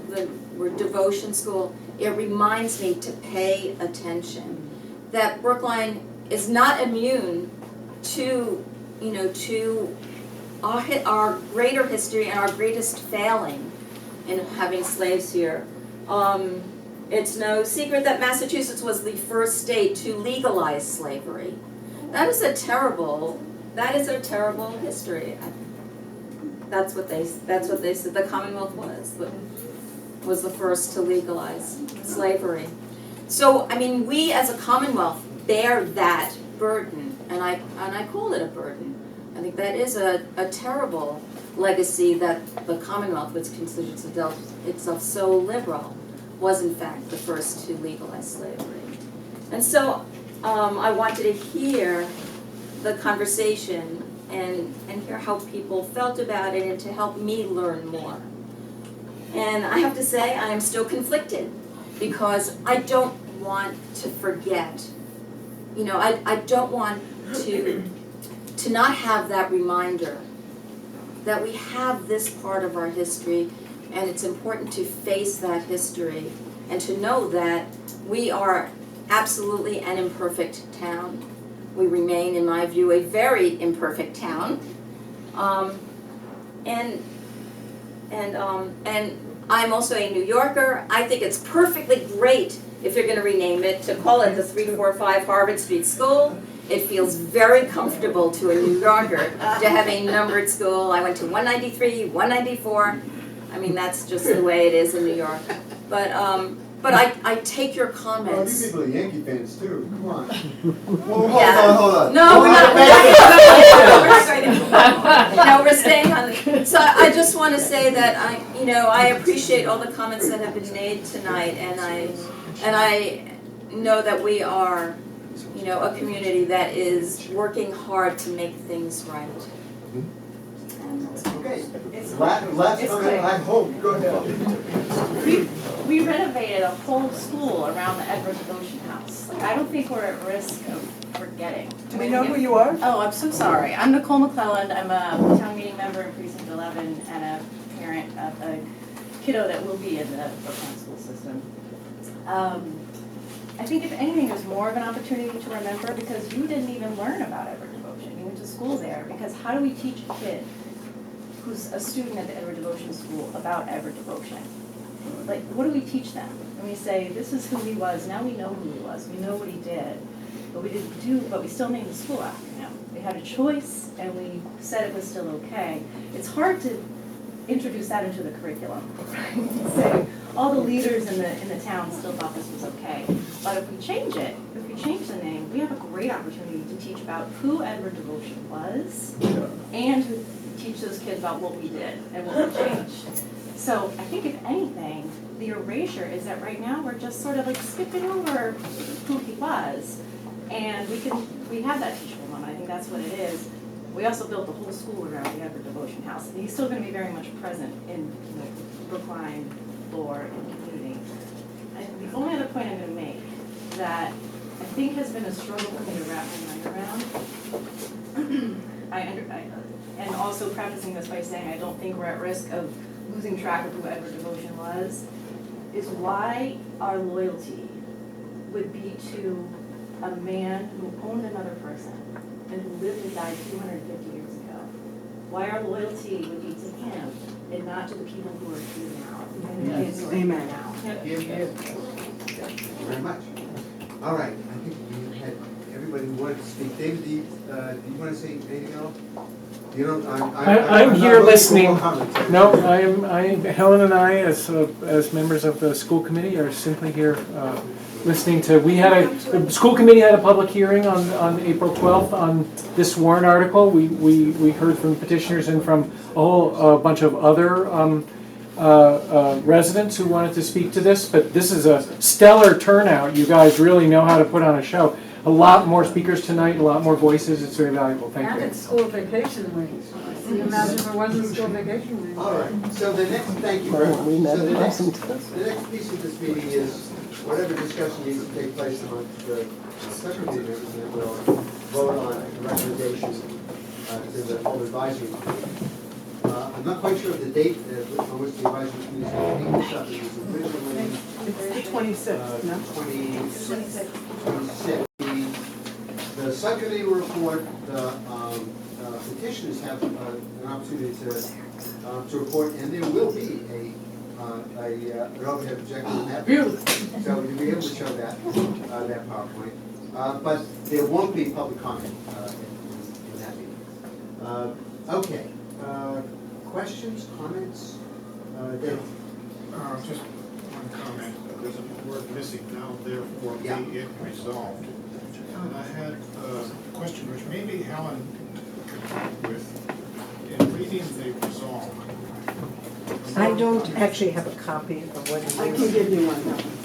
the word devotion school, it reminds me to pay attention. That Brookline is not immune to, to our greater history and our greatest failing in having slaves here. It's no secret that Massachusetts was the first state to legalize slavery. That is a terrible history. That's what they said. The Commonwealth was the first to legalize slavery. So, I mean, we as a Commonwealth bear that burden, and I call it a burden. I think that is a terrible legacy that the Commonwealth, which considers itself so liberal, was in fact the first to legalize slavery. And so I wanted to hear the conversation and hear how people felt about it and to help me learn more. And I have to say, I am still conflicted because I don't want to forget. You know, I don't want to not have that reminder that we have this part of our history, and it's important to face that history and to know that we are absolutely an imperfect town. We remain, in my view, a very imperfect town. And I'm also a New Yorker. I think it's perfectly great, if you're going to rename it, to call it the 345 Harvard Street School. It feels very comfortable to a New Yorker to have a numbered school. I went to 193, 194. I mean, that's just the way it is in New York. But I take your comments. Oh, you people are Yankee fans too, come on. Yeah. Hold on. No, we're not going to. No, we're staying on. So I just want to say that I appreciate all the comments that have been made tonight, and I know that we are, a community that is working hard to make things right. Okay, last comment, I hope, go ahead. We renovated a whole school around the Edward Devotion House. Like, I don't think we're at risk of forgetting. Do we know who you are? Oh, I'm so sorry. I'm Nicole McClelland. I'm a town meeting member in Precinct 11 and a parent of a kiddo that will be in the Brookline school system. I think if anything, there's more of an opportunity to remember because you didn't even learn about Edward Devotion. You went to school there because how do we teach a kid who's a student at the Edward Devotion School about Edward Devotion? Like, what do we teach them? And we say, this is who he was, now we know who he was, we know what he did, but we still named the school after him. We had a choice, and we said it was still okay. It's hard to introduce that into the curriculum, right? Say, all the leaders in the town still thought this was okay. But if we change it, if we change the name, we have a great opportunity to teach about who Edward Devotion was, and to teach those kids about what we did and what we changed. So I think if anything, the erasure is that right now we're just sort of like skipping over who he was. And we have that teachable moment. I think that's what it is. We also built the whole school around the Edward Devotion House. And he's still going to be very much present in Brookline lore and community. And the only other point I'm going to make that I think has been a struggle for me to wrap my mind around, and also prefacing this by saying I don't think we're at risk of losing track of who Edward Devotion was, is why our loyalty would be to a man who owned another person and who lived and died 250 years ago. Why our loyalty would be to him and not to the people who are here now. Yes. Amen. Now. Thank you very much. All right, I think we had everybody who wanted to speak. David, do you want to say anything else? You don't, I'm here listening. No, Helen and I, as members of the school committee, are simply here listening to. The school committee had a public hearing on April 12th on this warrant article. We heard from petitioners and from a bunch of other residents who wanted to speak to this. But this is a stellar turnout. You guys really know how to put on a show. A lot more speakers tonight, a lot more voices. It's very valuable. Thank you. And it's school vacation week. Can you imagine if it wasn't school vacation week? All right, so the next, thank you very much. So the next piece of this meeting is whatever discussion needs to take place amongst the subcommittee members, and then we'll vote on the recommendation to the full advisory committee. I'm not quite sure of the date on which the advisory committee is going to take this up. It was originally It's the 26th, no? 26. The subcommittee will report, the petitioners have an opportunity to report, and there will be an overhead projector in that. Beautiful. So you'll be able to show that PowerPoint. But there won't be public comment in that meeting. Okay. Questions, comments? Dave? Just one comment. There's a word missing now, therefore be it resolved. And I had a question which maybe Helen could help with. In reading the resolve. I don't actually have a copy of what it is. I can give you one.